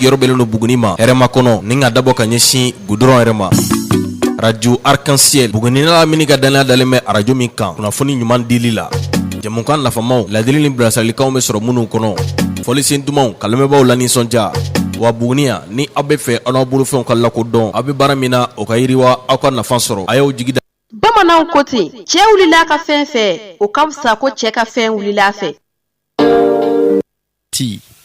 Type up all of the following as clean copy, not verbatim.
sigiyɔrɔ bɛlen don Buguni ma hɛrɛma kɔnɔ ni ka dabɔ ka ɲɛsin goudron yɛrɛ ma. Radio Arc-en-Ciel Buguni la mini ka danaya dalen bɛ radio min kan kunnafoni ɲuman dili la. Jɛmukan nafamaw ladili ni bilasiralikanw bɛ sɔrɔ minnu kɔnɔ. Fɔlisen dumanw ka lamɛnbaaw la nisɔndiya. Wa Buguni yan ni aw bɛ fɛ aw n'aw bolofɛnw ka lakodɔn aw bɛ baara min na o ka yiriwa aw ka nafa sɔrɔ a y'aw jigi da. Bamananw ko ten cɛ wulila ka fɛn fɛ o ka fisa ko cɛ ka fɛn wulila fɛ.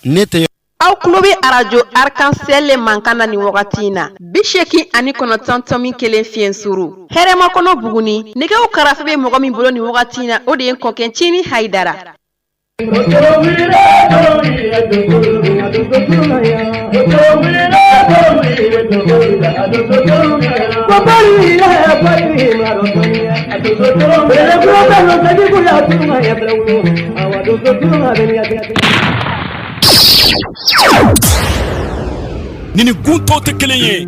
Ne tɛ aw tulo bɛ radio Arc-en-Ciel mankan na ni wagati in na 89.1 fiɲɛ suru hɛrɛma kɔnɔ Buguni nɛgɛw karafe bɛ mɔgɔ min bolo ni wagati in na o de ye Kɔkɛncini Hayidara. Nini gunto te kelen ye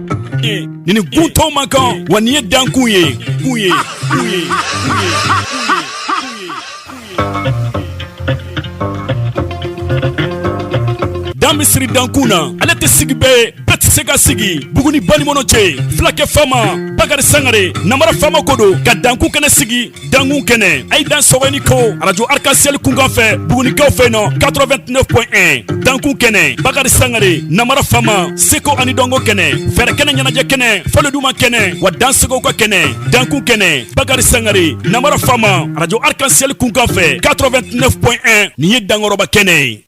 nini gunto man kan wa ni ye dankun ye dan misiri dankun na ale tɛ sigi bɛɛ tɛ se ka sigi Buguni Balimɔnɔ cɛ Fulakɛ Fama Bakari Sangare Namara Fama ko don ka dankun kɛnɛ sigi dankun kɛnɛ a ye dan sɔgɔni ko radio Arc-en-Ciel kunkan fɛ Bugunikaw fɛ yen nɔ 89.1 dankun kɛnɛ Bakari Sangare Namara Fama Seko ani Dɔnko kɛnɛ fɛrɛ kɛnɛ ɲɛnajɛ kɛnɛ Faloduma kɛnɛ wa dansegow ka kɛnɛ dankun kɛnɛ Bakari Sangare Namara Fama radio Arc-en-Ciel kunkan fɛ 89.1 nin ye dankɔrɔba kɛnɛ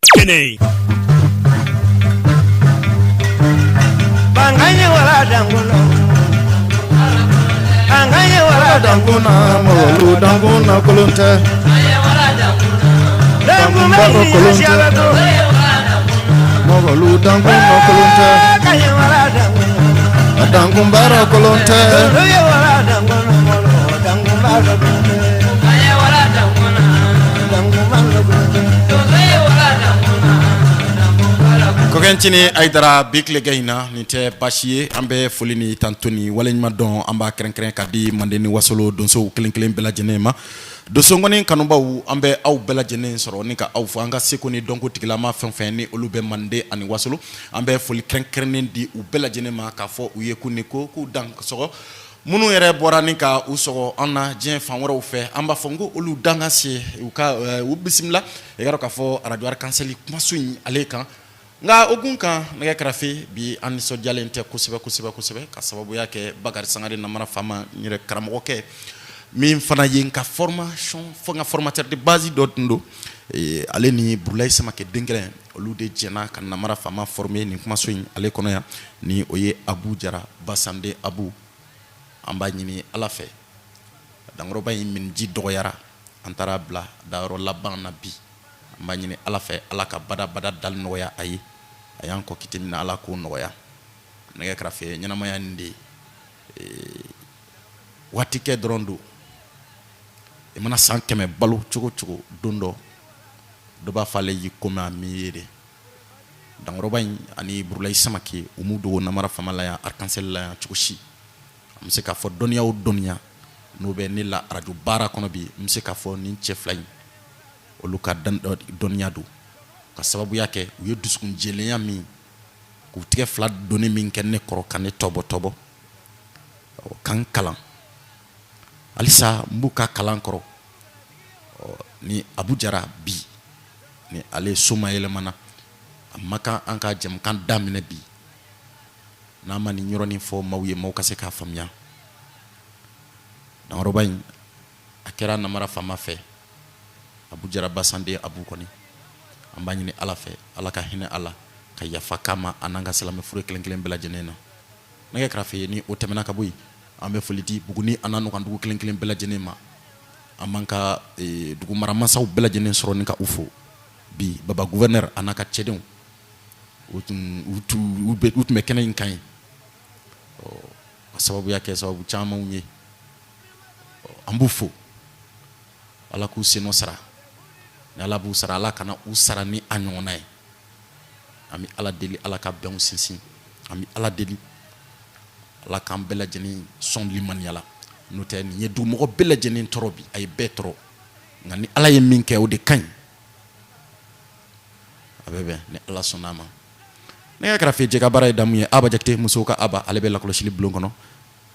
Anganye wala danguna molu danguna kolonte danguna kolonte molu danguna kolonte dangumbara kolonte Kɔkɛncini Hayidara bikile gɛina nin tɛ baasi ye an bɛ foli ni tanto ni waleɲuman dɔn an b'a kɛrɛnkɛrɛn ka di Mande ni Wasolo donsow kelen kelen bɛɛ lajɛlen ma donso ngɔni kanubaw an bɛ aw bɛɛ lajɛlen sɔrɔ ni ka aw fɔ an ka seko ni dɔnko tigilama fɛn fɛn ni olu bɛ Mande ani Wasolo an bɛ foli kɛrɛnkɛrɛnnen di u bɛɛ lajɛlen ma k'a fɔ u ye ko ni ko k'u dan sɔgɔ minnu yɛrɛ bɔra ni ka u sɔgɔ an na diɲɛ fan wɛrɛw fɛ an b'a fɔ n ko olu dan ka se u ka u bisimila i ka dɔn k'a fɔ radio Arc-en-Ciel kumaso in ale kan nga ogun kan nɛgɛ kɛrɛfɛ bi an nisɔndiyalen tɛ kosɛbɛ ka sababuya kɛ Bakari Sangare Namara Fama n yɛrɛ karamɔgɔkɛ min fana ye n ka formation fo n ka formateur de base dɔ tun don ale ni Burulayi Samakɛ denkɛrɛ olu de jɛna ka Namara Fama former nin kumaso in ale kɔnɔ yan ni o ye Abu Jara Basande Abu an b'a ɲini Ala fɛ dankɔrɔba in miniji dɔgɔyara an taara bila dayɔrɔ laban na bi an b'a ɲini Ala fɛ Ala ka bada dali nɔgɔya a ye a y'an kɔ kiti min na Ala k'o nɔgɔya nɛgɛ kɛrɛfɛ ɲɛnamaya nin de waati kɛ dɔrɔn don i mana san 100 balo cogo don dɔ b'a fɔ ale y'i komi a mi ye de dankɔrɔba in ani Burulayi Samakɛ u m'u dogo Namara Fama la yan Arc-en-Ciel la yan cogo si an bɛ se k'a fɔ dɔnniya o dɔnniya n'o bɛ ne la radio baara kɔnɔ bi n bɛ se k'a fɔ nin cɛ fila in olu ka dɔnniya don ka sababuya kɛ u ye dusukun jɛlenya min k'u tigɛ fila donni min kɛ ne kɔrɔ ka ne tɔbɔ kan kalan halisa n b'u ka kalan kɔrɔ ni Abu Jara bi ni ale soma yɛlɛmana a ma kan an ka jɛmukan daminɛ bi n'an ma nin yɔrɔnin fɔ maaw ye maaw ka se k'a faamuya dankɔrɔba in a kɛra Namara Fama fɛ Abu Jara Basande Abu kɔni an b'a ɲini Ala fɛ Ala ka hinɛ a la ka yafa k'a ma a n'an ka silamɛ furu kelen kelen bɛɛ lajɛlen na nɛgɛ kɛrɛfɛ ni o tɛmɛna ka bɔ yen an bɛ foli di Buguni a n'a ɲɔgɔn dugu kelen kelen bɛɛ lajɛlen ma an b'an ka dugu maramasaw bɛɛ lajɛlen sɔrɔ ni ka u fo bi baba gouverneur a n'a ka cɛdenw u tun bɛ kɛnɛ in kan ye ka sababuya kɛ sababu camanw ye an b'u fo Ala k'u seno sara ni Ala b'u sara Ala kana u sara ni a ɲɔgɔnna ye an bɛ Ala deli Ala ka bɛnw sinsin an bɛ Ala deli Ala k'an bɛɛ lajɛlen sɔn limaniya la n'o tɛ nin ye dugumɔgɔ bɛɛ lajɛlen tɔɔrɔ bi a ye bɛɛ tɔɔrɔ nka ni Ala ye min kɛ o de ka ɲi a bɛ bɛn ni Ala sɔnn'a ma ne ka rafi je ka bara damu ye aba jakte muso ka aba ale be la kolosili bulon kono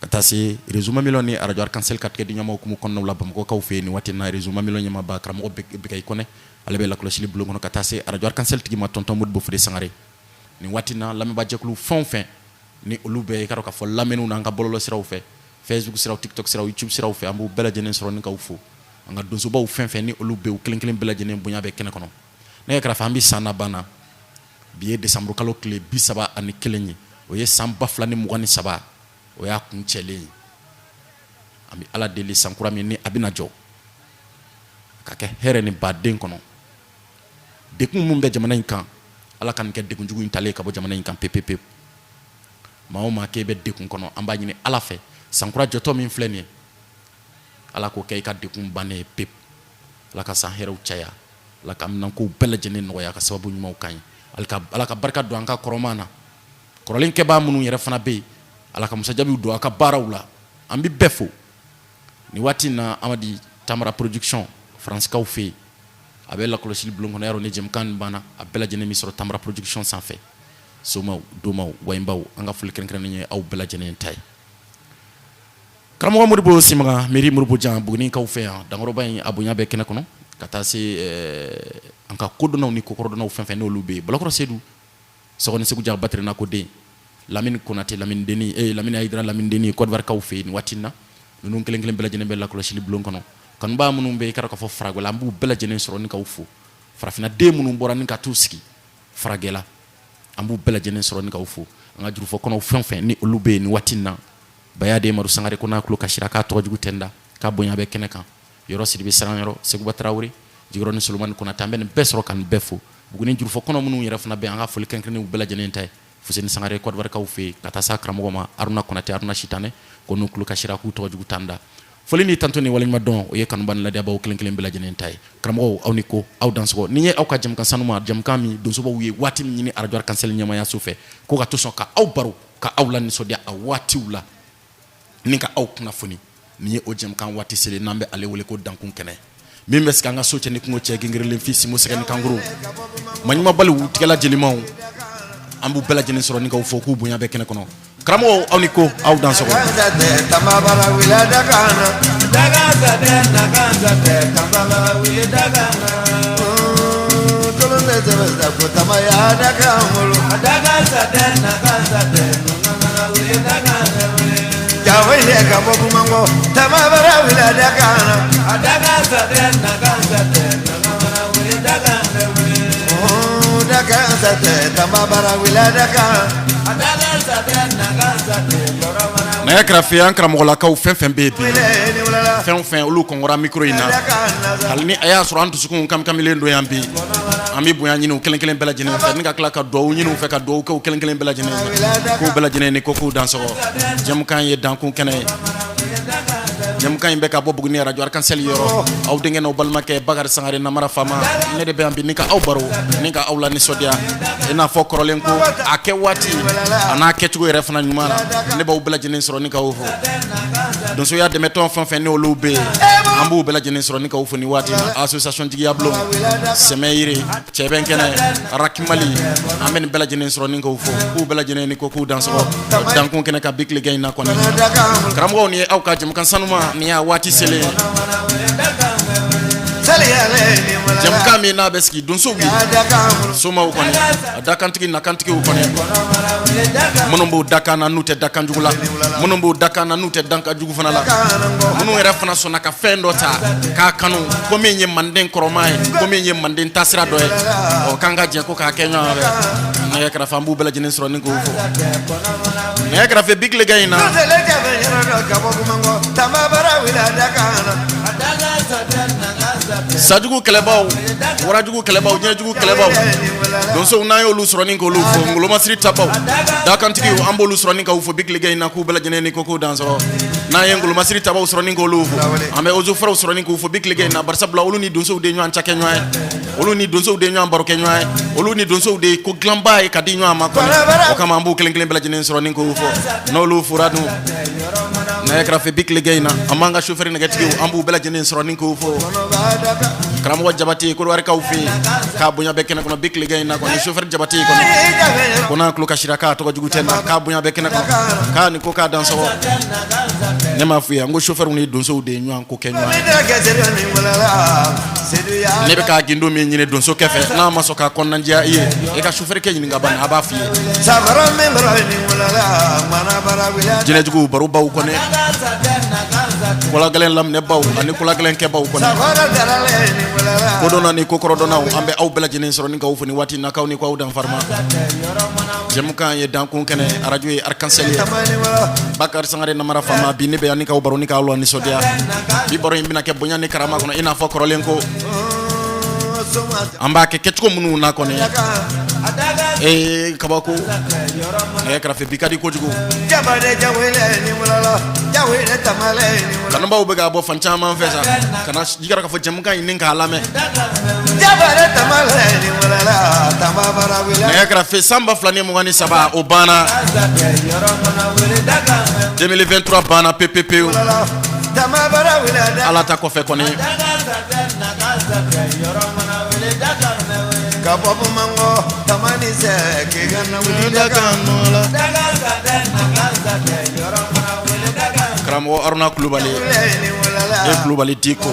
kata se réseau mamilo ni radio arc-en-ciel kat ke di nyama ko kon la bam ko kaw fe ni wati na réseau mamilo nyama ba kram ko be kay kone ale be la kolosili bulon kono kata se radio arc-en-ciel tigi ma tonton mod bo fede sangare ni wati na lamé ba jeklu fon fin ni olube karo ka fo lamenu na nga bololo siraw fe Facebook siraw TikTok siraw YouTube siraw fe ambu bela jenen soro ni ka ufo nga donso ba u fin fin ni olube u kelen bela jenen bunya be kene kono ne ka fa ambi sana bana biye décembre kalo kle bi saba ani kelenyi o ye samba flani mugani saba o ya kun chele ami ala deli sankura mi ni abina jo ka ke here ni baden kono dekun mum be jamana kan ala kan ke dekun jugu intale ka bo jamana kan ppp mawo ma ke be dekun kono amba nyini ala fe sankura joto min fleni ala ko kay ka dekun bane pep ala ka san here uchaya la kam nan ko bela jene no ya ka sababu nyuma kan ala ka barka do anka koromana korolen ke ba munu yere fana be ala ka musajabi do aka barawla ambi befo ni wati na amadi Tamara production France ka fe abela kolosil blongo nero ne jem kan bana abela jene mi soro Tamara production sans fait soma doma waymbaw anga ful kren ni aw bela jene tay kramo modibo simanga meri modibo jan bugni ka fe dangoro bay abunya be kene kono kata se anka kodonaw ni kokorodonaw fen fen no lube blokro sedu so ko ne segu jar battre na ko de Lamine Konate Lamine Deni Lamine Aïdara Lamine Deni Côte d'Ivoire kaw fe ni watina nunu kelen bela jene bela ko shili blon kono kan ba munu be kara ko fo frago la mbu bela jene soro ni kaw fu frafina de munu bora ni ka tuski fragela ambu bela jene soro ni kaw fu nga juru fo kono fen fen ni olube ni watina bayade maru sangare ko na klo kashira ka tojugu tenda ka bonya be kene kan yoro sidibe saran yoro segu batrawri jigro ni Solomon Konate ambe besro kan befo buguni juru fo kono munu yere fana be anga fo kenkene bela jene tay fuseni sangare Côte d'Ivoire kaw fe kata sakra mogoma Aruna Konate Aruna Shitane ko no klu kashira ku tojugu tanda folini tantoni wala ma don o ye kan ban la dia baw kelen bela jenen tay kramo aw niko aw danso ni ye aw ka jam kan sanuma jam kami don so baw ye wati ni arjo arc-en-ciel nyama ya sufe ko ka to son ka aw baro ka aw lan so dia aw wati wula ni ka aw kuna foni ni ye o jam kan wati sele nambe ale wole ko dankun kene mimbe ska nga so ni ko che gingire len fisi mo seken kanguru manyuma balu tigala jelimaw ambu bela jenen soro ni ka fo ku bunya be kene kono kramo aw niko aw danso ko tamabara wilada kana daga zade naganza te tamabara wilada kana tolonde zebeza ko tamaya daga mulu daga zade naganza te tamabara wilada kana jawile ka bobu mango tamabara wilada kana daga zade naganza te tamabara wilada kana daga zade tamabara wilada kana na ya krafi an kra mogola kaw fen be bi fen olu kongora micro ina halni aya soro antu sukun kam lendo yambi ami buya nyinu kelen bela jene fa ni ka kla ka do nyinu fe ka do ko kelen bela jene ko bela jene ni ko danso jam kan ye dan kun kene jam kan be ka bobu ni radio arc-en-ciel yoro aw de ngeno balma ke bagar sangare na mara fama ne de be ambi ni ka aw baro ni ka aw la ni sodia ena fo korolen ko ake wati ana ke tugo refna nyuma ne ba bela jene soro ni ka wo don so ya de meton fan ne olube ambu bela jene soro ni ka wo ni wati association digi yablo semeire cheben kene rakimali amen bela jene soro ni ka wo ku bela jene ni ko dan so dan ko kene ka bikle gay na ko ni kramgo ni aw ka jam kan sanuma ni ya wati sele jam kami na beski don so bi soma ko ni dakantiki na kantiki ko ni monombo dakana nute dakanjugula monombo dakana nute danka jugu fana la monu era fana sona ka fendo ta ka kanu ko menye manden koromai ko menye manden tasira doe o kanga je ko ka kenya na ya kra fambu bela jenen sro ningo fo na ya kra fe big le gaina sajugu kelebaw warajugu kelebaw nyejugu kelebaw don so na yo lu sro ningo lu fo ngolo masri tabaw dakantiki ambo lu sro ningo fo big le gaina ku bela jenen ko danso na yengolo masri tabaw sro ningo lu fo ame ozo fro sro ningo fo big le gaina barsa bla olu ni don so de nyan chake nyan olu ni don so de nyan baro kenyan olu ni don so de ko glamba e kadi nyan ma ko o kama ambo kelen bela jenen sro ningo fo no lu furadu na yakra fe big le gaina amanga chauffeur ne gatiki ambo bela jenen sro ningo fo karamɔgɔ jabati ko wari kaw fe k'a bonya bɛ kɛnɛ kɔnɔ big ligue in na kɔni chauffeur jabati kɔni ko n'a tulo kasira k'a tɔgɔ jugu tɛ na k'a bonya bɛ kɛnɛ kɔnɔ k'a ni ko k'a dan sɔgɔ ne m'a f'i ye n ko chauffeur ni donsow de ye ɲɔgɔn ko kɛ ɲɔgɔn ne bɛ k'a gindo min ɲini donso kɛfɛ n'a ma sɔn k'a kɔnɔnadiya i ye i ka chauffeur kɛ ɲininka bani a b'a f'i ye jinɛjugu baro baw kɔnɔ kolagɛlɛn laminɛ baw ani kolagɛlɛn kɛ baw kɔnɔ ko dɔnna ni ko kɔrɔ dɔnnaw an bɛ aw bɛɛ lajɛlen sɔrɔ ni k'aw fo ni waati na k'aw ni k'aw dan farima jɛmukan ye dankun kɛnɛ arajo ye arc-en-ciel ye Bakari Sangare namara fama bi ne bɛ yan ni k'aw baro ni k'aw lɔ nisɔndiya bi baro in bɛna kɛ bonya ni karama kɔnɔ i n'a fɔ kɔrɔlen ko an b'a kɛ kɛcogo minnu na kɔni kabako kɛrɛfɛ bi ka di kojugu kanubaw bɛ k'a bɔ fan caman fɛ sa kana jigara k'a fɔ jɛmukan in ni k'a lamɛn kɛrɛfɛ san 2023 o banna 2023 banna pepepewu ala ta kɔfɛ kɔni karamɔgɔ Aruna Kulubali Kulubali Diko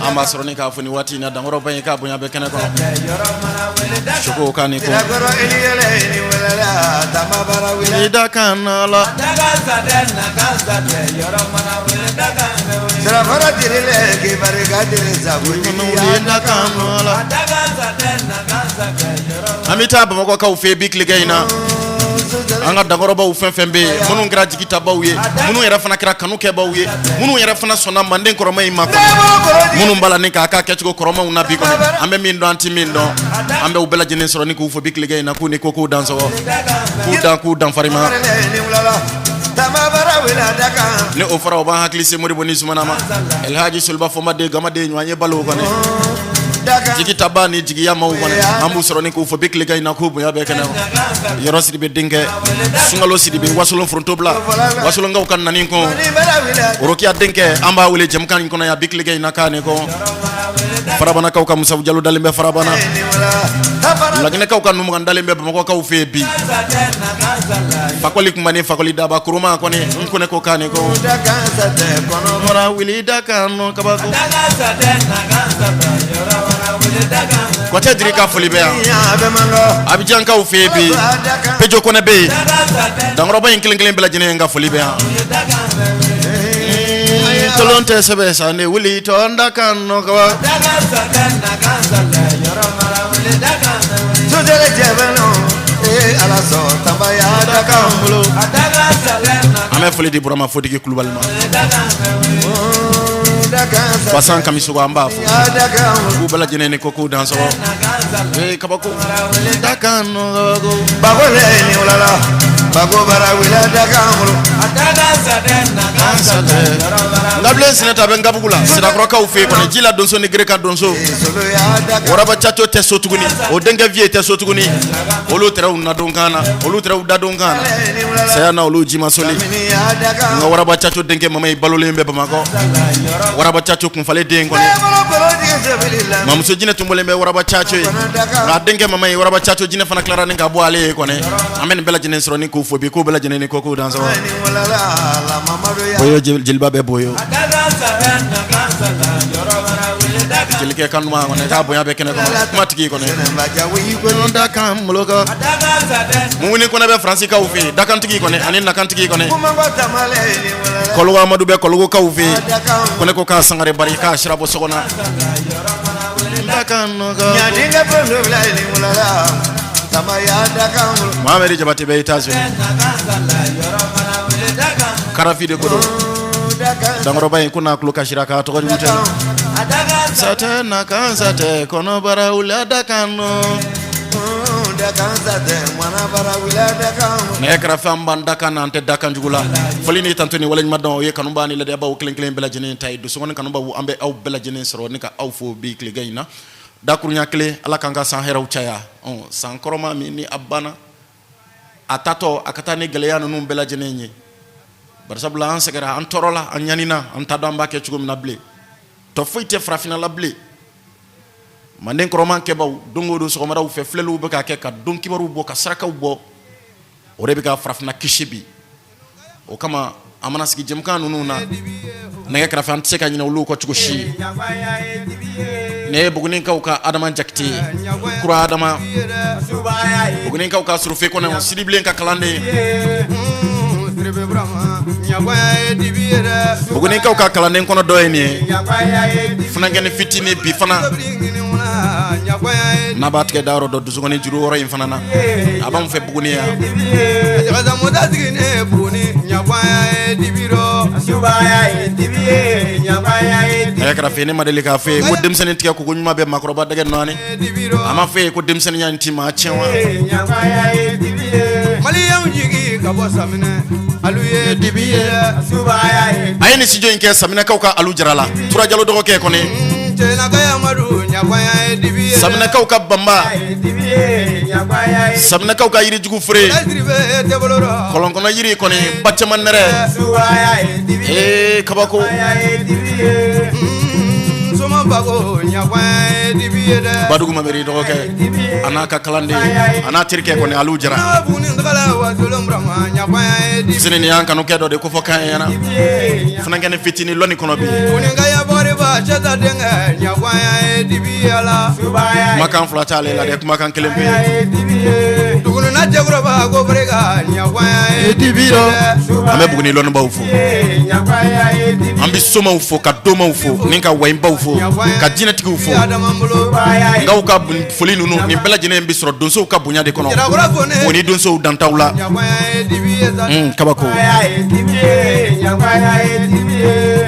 an b'a sɔrɔ ni k'a fɔ ni waati in na dankɔrɔba in k'a bonya bɛ kɛnɛ kɔnɔ Soko Kani ko an bɛ taa Bamakɔkaw fɛ big ligue in na an ka dankɔrɔbaw fɛn fɛn bɛ yen minnu kɛra jigitabaw ye minnu yɛrɛ fana kɛra kanukɛbaw ye minnu yɛrɛ fana sɔnna manden kɔrɔma in ma minnu b'a la ni k'a ka kɛcogo kɔrɔmaw na bi kɔnɔ an bɛ min dɔn an ti min dɔn an bɛ u bɛɛ lajɛlen sɔrɔ ni k'u fɔ big ligue in na k'u ni ko k'u dan sɔgɔ k'u dan farima ni o fɔra o b'an hakili se Modibo ni Zumana ma Elhaji Soliba Fɔnbaden Gamaden ɲɔgɔn ye balo kɔnɔ jigitaba ni jigiya maaw kɔnɔ an b'u sɔrɔ ni k'u fɔ big ligue in na k'u bonya bɛ kɛnɛ Yɔrɔ Sidibe denkɛ Sunkalo Sidibe Wasolon Forontobila Wasolonkaw ka nani kɔn Orokiya denkɛ an b'a wele jɛmukan in kɔnɔ yan big ligue in na k'a ni kɔn Farabanakaw ka Musafu Jalo dalen bɛ Farabana Laginɛkaw ka Numukan dalen bɛ Bamakɔkaw fɛ bi Fakoli Kumani Fakoli Daba Kuruma kɔni n ko ne ko k'a ni kɔn wili da kan kabako Kɔtɛ diri ka foli bɛ yan Abijankaw fɛ bi Pejo Kɔnɛ bɛ yen dankɔrɔba in kelen kelen bɛɛ lajɛlen ka foli bɛ yan tolon tɛ sɛbɛ sa ne wuli tɔ nda kan kabako an bɛ foli di Burama Fotigi Kulubali ma Basan Kamisogo an b'a fɔ k'u bɛɛ lajɛlen ni ko k'u dan sɔrɔ kabako dakan Ngablen Sinata bɛ Ngabugu la Sirakɔrɔkaw fɛ yen kɔni ji la donso ni Gereka donso Waraba Caco tɛ so tuguni o denkɛ vie tɛ so tuguni olu tɛrɛw nadon kan na olu tɛrɛw dadon kan na saya na olu jima soli nka Waraba Caco denkɛ mama i balolen bɛ Bamakɔ Waraba Caco kunfalen den kɔni mamuso jinɛ tun bɔlen bɛ Waraba Caco ye nka denkɛ mama ye Waraba Caco jinɛ fana tilara ni ka bɔ ale ye kɔni an bɛ nin bɛɛ lajɛlen sɔrɔ ni k'u fo bi k'u bɛɛ lajɛlen ni ko k'u dan sɔrɔ Boyo jeliba bɛ Boyo jelikɛ kanuma kɔni k'a bonya bɛ kɛnɛ kɔnɔ kuma tigi kɔni dakan moloka mumuni kɔnɛ bɛ Faransi kaw fɛ yen dakantigi kɔni ani nakantigi kɔni Kɔlɔgɔ Amadu bɛ Kɔlɔgɔkaw fɛ yen ko ne ko k'a Sangare Bari k'a sirabɔ so kɔnɔ Mohamed Jabate bɛ États-Unis Karafi de ko don dankɔrɔba in ko n'a tulo kasira k'a tɔgɔ jugu tɛ satɛ na kan satɛ kɔnɔbara wula dakan nɛgɛ kɛrɛfɛ an b'an dakan na an tɛ dakan jugu la foli ni tanto ni waleɲuman dɔn o ye kanuba ni ladiyabaaw kelen kelen bɛɛ lajɛlen ta ye dosɔgɔni kanubaw an bɛ aw bɛɛ lajɛlen sɔrɔ ni ka aw fo bi tilegɛ in na dakuruɲa kelen Ala k'an ka san hɛrɛw caya san kɔrɔma min ni a banna a tatɔ a ka taa ni gɛlɛya ninnu bɛɛ lajɛlen ye barisabula an sɛgɛra an tɔɔrɔ la an ɲanina an t'a dɔn an b'a kɛ cogo min na bilen tɔ foyi tɛ farafinna la bilen manden koroman kebaw dongo do sogomaraw fe flelu be ka ke ka don kibaru bo ka sarakaw bo o re be ka farafna kishibi o kama amana sigi jemkan nunu na nege krafa antse ka nyina ulu ko chugo shi ne bugunin ka ka adama jakti kura adama bugunin ka ka surufe ko na sidiblen ka kalande bugunin ka ka kalande kono doyni fana ngene fitini bi fana nabat ke daro do dusugoni juru woro in fana na abam fe buguni ya jaza modazigi ne buguni nyakwaya dibiro subaya dibiye nyakwaya dibiye kra fe ne madeli ka fe ko dem sene tiya ko nyuma be makro ba daga nani ama fe ko dem sene nyanti ma chenwa nyakwaya dibiye maliyam jigi ka bo samine aluye dibiye subaya ayni si jo inke samina kauka alu jarala tura jalo dogo ke ko ne samina kauka bamba samina kauka yiri jugu fure kolon kono yiri ko ne baccaman nere kabako badugu mameri dogo ke anaka kalande ana tirke ko ne alu jara sini ni yanka no kedo de ko fokan yana fana ngene fitini loni kono bi makan flatale la de makan kelembe dugunu na jagro ba go brega nyakwaya dibiro ame buguni lon ba ufo ambi soma ufo ka doma ufo ninka waimba ufo ka jinatiki ufo ngaw ka foli nunu ni bela jine mbi soro donso ka bunya de kono woni donso dantawla kabako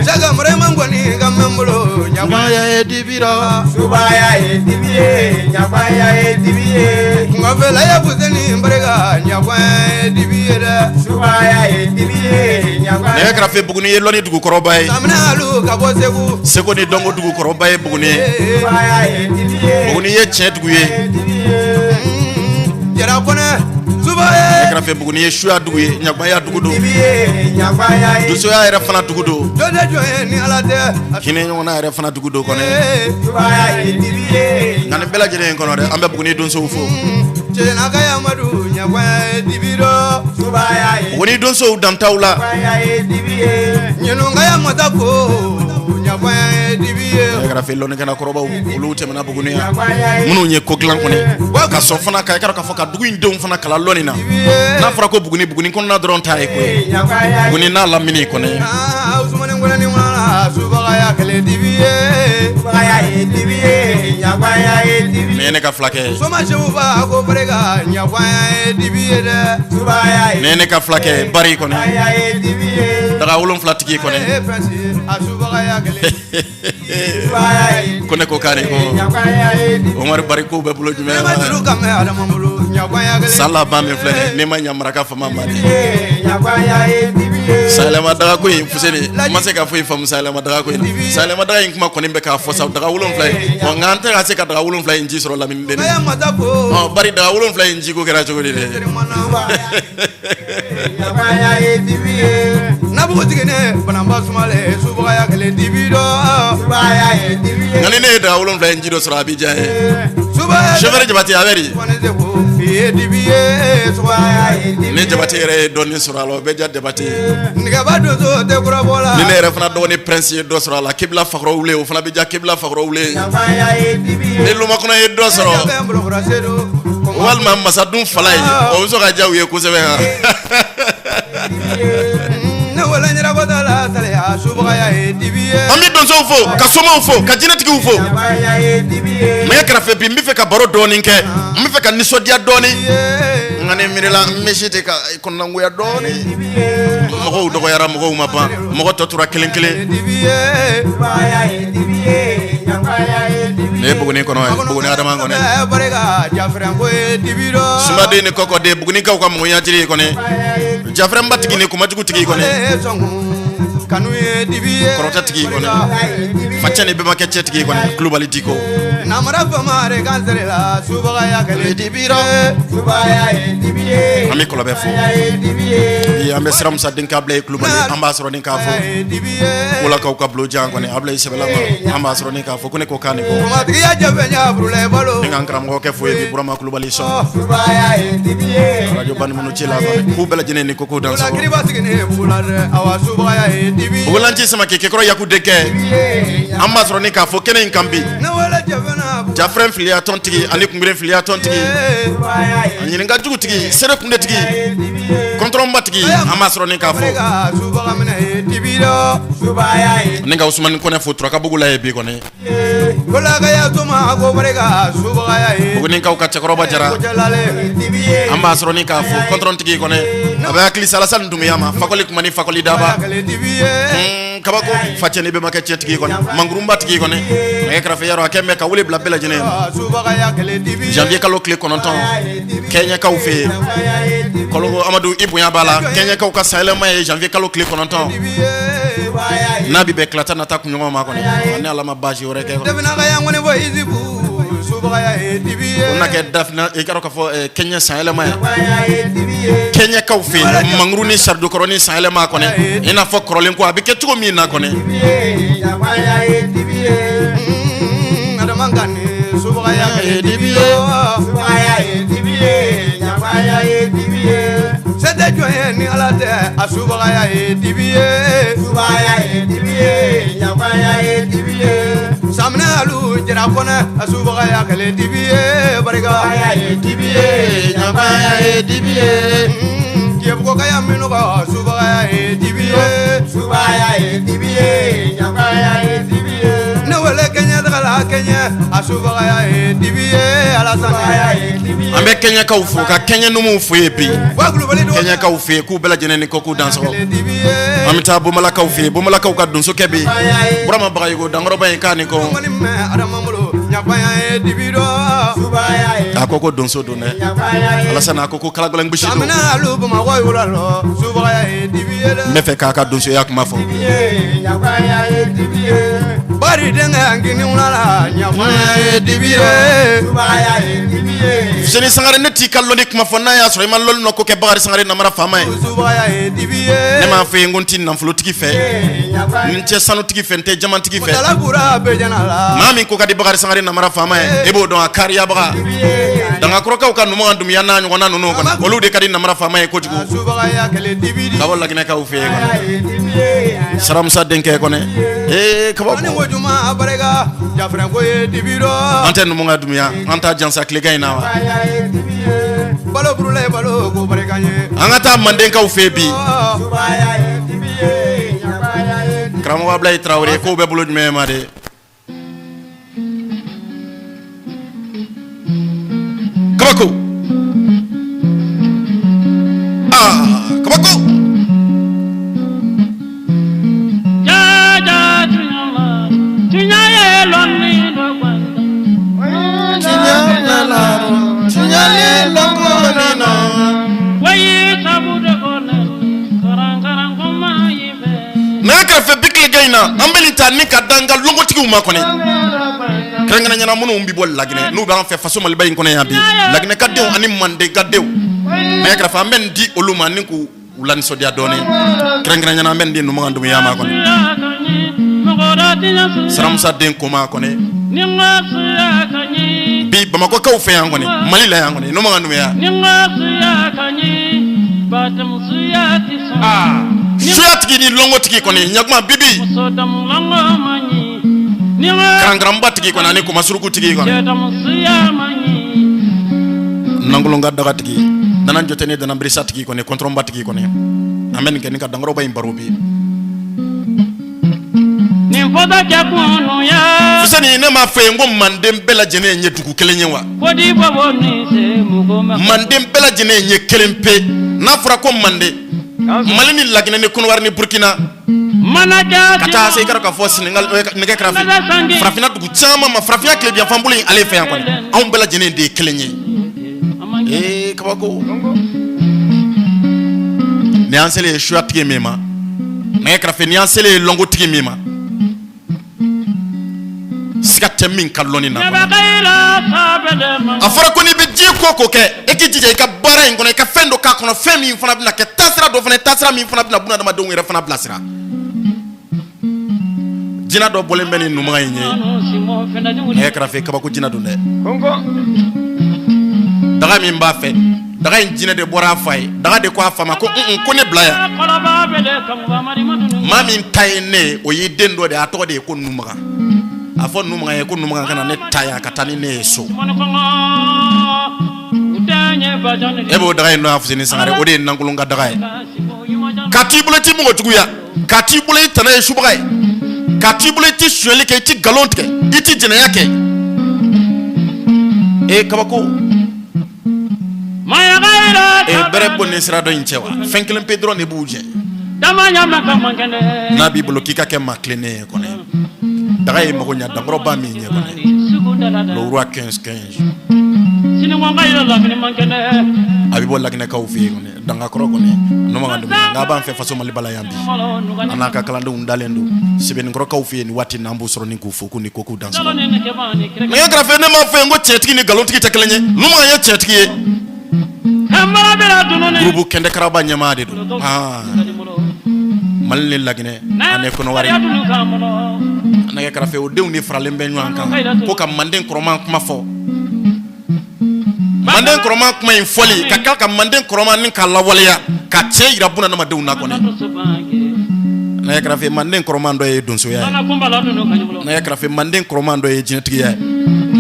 jaga mrema ngoni gamemlo nyabaya dibiro subaya dibiye nyabaya dibiye ngavela ya buzeni mbrega nyabaya dibiye subaya dibiye nyabaya ne krafe buguni yeloni dugu korobay samna alu kabosegu seko ni dongo dugu korobay buguni subaya dibiye buguni ye che dugu ye jara kone subaya krafe buguni ye shuya dugu ye nyabaya dugu do nyabaya do so ya era fana dugu do de jo ni alade kine nyona era fana dugu do kone subaya dibiye ngane bela jere kono de ambe buguni don so ufo chena kaya madu nyabaya dibiro subaya woni don so dantawla subaya dibiye nyelonga ya matako nyabaya dibiye gara fe lon kana koroba ulu temena buguni ya munu nye ko glan kone ka so fana ka ka foka dugu indom fana kala loni na na fara ko buguni kon na dron tae ko buguni na lamini kone usmane ngona ni wala subaya kale dibiye subaya dibiye nyabaya dibiye nene ka flake soma jebuba ko brega nyabaya dibiye de subaya nene ka flake bari kone subaya dibiye daga ulum flatiki kone asubaya kale kone ko kare ko Omar bari ko be bulo jume sala ba me flene ne ma nyamara ka fama ma salama daga ko fuseni ma se ka fo fam salama daga ko salama daga kuma ko nimbe ka fo sa daga ulum flay mo ngante ka se ka daga ulum flay nji soro la min den oh bari daga ulum flay nji ko kera jogo de nabu tigene bana basmale subaya kale dibido subaya dibido ngani ne daga ulum flay nji do soro abija subaya chevere jabati averi ne jabati re doni soro alo be jadde bati ndiga bado zo de kura bola ni ne refna do ni prince do soro la kibla fakro wule o fana be ja kibla fakro wule ne luma kono e do soro wal ma masadun falay o so ga jawiye ko sebe ne wala nyira badala tale ya subaya dibiye ami don so fo ka soma fo ka jinatiki fo me kra fe bi mi fe ka baro doni nke mi fe ka nisodia doni ngane mirela meshite ka konna nguya doni mo do ko yara mo ma pa mo to tura kelen ne buguni kono buguni adama ngone suma de ne koko de buguni ka ko mo nyatiri kone jafram batigi ne kuma jugu tigi kone kanu ye dibiye korota tigi kone facane be make tigi kone global diko namara famare kansere la subaga ya kale dibiro subaya ye dibiye ami kolobe fo ya ambe sram sa den kable global ambassadeur den ka fo wala ka ka blo jang kone abla isabela ma ambassadeur den ka fo kone ko kane ko ma tigi ya jabe nya brule balo ngan kram ko ke fo e burama global so subaya ye dibiye radio ban munu ci la ko bela jene ni ko dans so kiri basigi ne bulare awa subaya ye dibiye bugulanci sama ke kro yaku deke ambassadeur den ka fo kene kambi na wala jabe na jafren filia tontigi ani kungren filia tontigi ani nga jugu tigi sere kunde tigi kontrom batigi amasro ni ka fo subaga mena ye dibiyo subaya ye ninga usman ko ne fo troka bugula e bi ko ne kola ga ya tuma go barega subaya ye bugu ninka ka chakro ba jara dibiye amasro ni ka fo kontrom tigi ko ne aba akli sala san dum yama fakoli kumani fakoli daba kabako faceni be make tigi ko ne mangrumba tigi ko ne e krafe yaro akembe ka wuli bla bela jene janvier kalo clé kononton Kenya ka ufe kolo Amadou Ibuya bala Kenya ka ka sale may janvier kalo clé kononton nabi be klata na tak nyoma ma ko ne ne ala ma baji ore ke ko on ke dafna e karo ka fo Kenya sale may Kenya ka ufe mangruni sardu koroni sale ma ko ne ina fo krolen ko abi ke tugo mi na ko ne adamangani subaya ye dibiye subaya ye dibiye nyabaya ye dibiye sede joye ni alate asubaya ye dibiye subaya ye dibiye nyabaya ye dibiye samna alu jira kona asubaya kale dibiye bariga ye dibiye nyabaya ye dibiye kiyebuko kaya minuka subaya ye dibiye subaya ye dibiye nyabaya ye dibiye wele Kenya dala Kenya asuba ya dibiye ala sana ambe Kenya ka ufu ka Kenya numu ufu epi Kenya ka ufu ku bela jene ni koku danso amita bomala ka ufu bomala ka ka dunso kebe burama baga yugo dangoro ba ikani ko akoko dunso done ala sana akoko kala golang bishido mefe ka dunso yak mafo bari denga ngini unala nyamaya dibiye subaya dibiye jeni sangare neti kallo dik ma fonna ya so man lol nokko ke bagari sangare na mara fama subaya dibiye ne ma fe ngonti nam flo tigi fe nche sanu tigi fe nte jaman tigi fe dala bura be janala mami ko kadi bagari sangare na mara fama e bo don akari ya baga danga kroka ka no mo andum ya na ngona no no ko olu de kadi na mara fama e ko jigo subaya kale dibiye ka wala gina ka u fe ko saram sa denke ko ne e ka juma barega jafran ko ye dibiro antenne mo ngadumya anta jansa klega inawa balo brule balo ko barega ye angata manden ka ufebi kramo wabla Traoré ko be bulu me made kabako kabako Naka fe bikle gaina ambelita nika danga longo tigi uma kone krengana nyana munu umbi bol lagne nu ba fe faso mal bayin kone yabi lagne kadde ani mande gadde naka fa men di oluma ninku ulan so dia done krengana nyana men di no mangandum yama kone saram sa den koma kone bi bamako ka ufe yangone malila yangone no mangandum ya suyat gini longo tiki kone nyagma bibi kangramba tiki kone ani kuma suruku tiki kone nangulonga daga tiki danan jotene danan brisa tiki kone kontromba tiki kone amen ke nika dangro ba imbarubi nimpoda jakunu ya fusani ne ma fe ngom mandem bela jene nye duku kelenyewa kodi bobo ni se mugoma mandem bela jene nye kelempe na fura ko mande malini lagina ne kunwar ni Burkina kata se kara ka fo Senegal ne ka krafi frafina dugu chama ma frafia kle bien fambuli ale fe yankon on bela jene de kelenye kabako ne ansele shua pie mema nɛgɛ kɛrɛfɛ ni an selen lɔnkotigi min ma siga tɛ min ka lɔnni na a fɔra ko n'i bɛ diɲɛ ko ko kɛ e k'i jija i ka baara in kɔnɔ i ka fɛn dɔ k'a kɔnɔ fɛn min fana bɛna kɛ taasira dɔ fana taasira min fana bɛna bunadamadenw yɛrɛ fana bilasira jinɛ dɔ bɔlen bɛ ni numaga in ye nɛgɛ kɛrɛfɛ kabako jinɛ don dɛ daga min b'a fɛ daga in jinɛ de bɔra a fa ye daga de ko a fa ma ko ne bila yan maa min ta ye ne o y'i den dɔ de a tɔgɔ de ye ko numaga a fɔ numaga ye ko numaga kana ne ta yan ka taa ni ne ye so e b'o daga in dɔn a Fuseni Sangare o de ye Nankolon ka daga ye ka t'i bolo i ti mɔgɔjuguya ka t'i bolo i tana ye subaga ye ka t'i bolo i ti suyɛli kɛ i ti nkalon tigɛ i ti jɛnɛya kɛ kabako bɛrɛ bɔ ni sira dɔ in cɛ wa fɛn kelen pe dɔrɔn de b'u jɛ n'a b'i bolo k'i ka kɛ maa tilennen ye kɔnɔ daga ye mago ɲa dankɔrɔba min ɲɛ kɔnɔ le roi 15 a bɛ bɔ laginɛkaw fɛ yen kɔnɔ dangakɔrɔ kɔnɔ numaga dumuni nka b'an fɛ faso Mali bala yan bi an n'a ka kalandenw dalen don sɛbɛnnikɔrɔkaw fɛ yen ni waati n'an b'u sɔrɔ ni k'u fo k'u ni ko k'u dan sɔrɔ nɛgɛ kɛrɛfɛ ne m'a fɔ yen ko cɛtigi ni nkalonitigi tɛ kelen ye numaga ye cɛtigi ye gurubu kɛndɛ karaba ɲɛmaa de don Mali ni Laginɛ ani Kɔnɔwari nɛgɛ kɛrɛfɛ o denw de faralen bɛ ɲɔgɔn kan ko ka Manden kɔrɔman kuma fɔ Manden kɔrɔman kuma in fɔli ka kila ka Manden kɔrɔman ni k'a lawaleya ka tiɲɛ yira bunadamadenw na kɔnɔ nɛgɛ kɛrɛfɛ Manden kɔrɔman dɔ ye donsoya ye nɛgɛ kɛrɛfɛ Manden kɔrɔman dɔ ye jinɛtigiya ye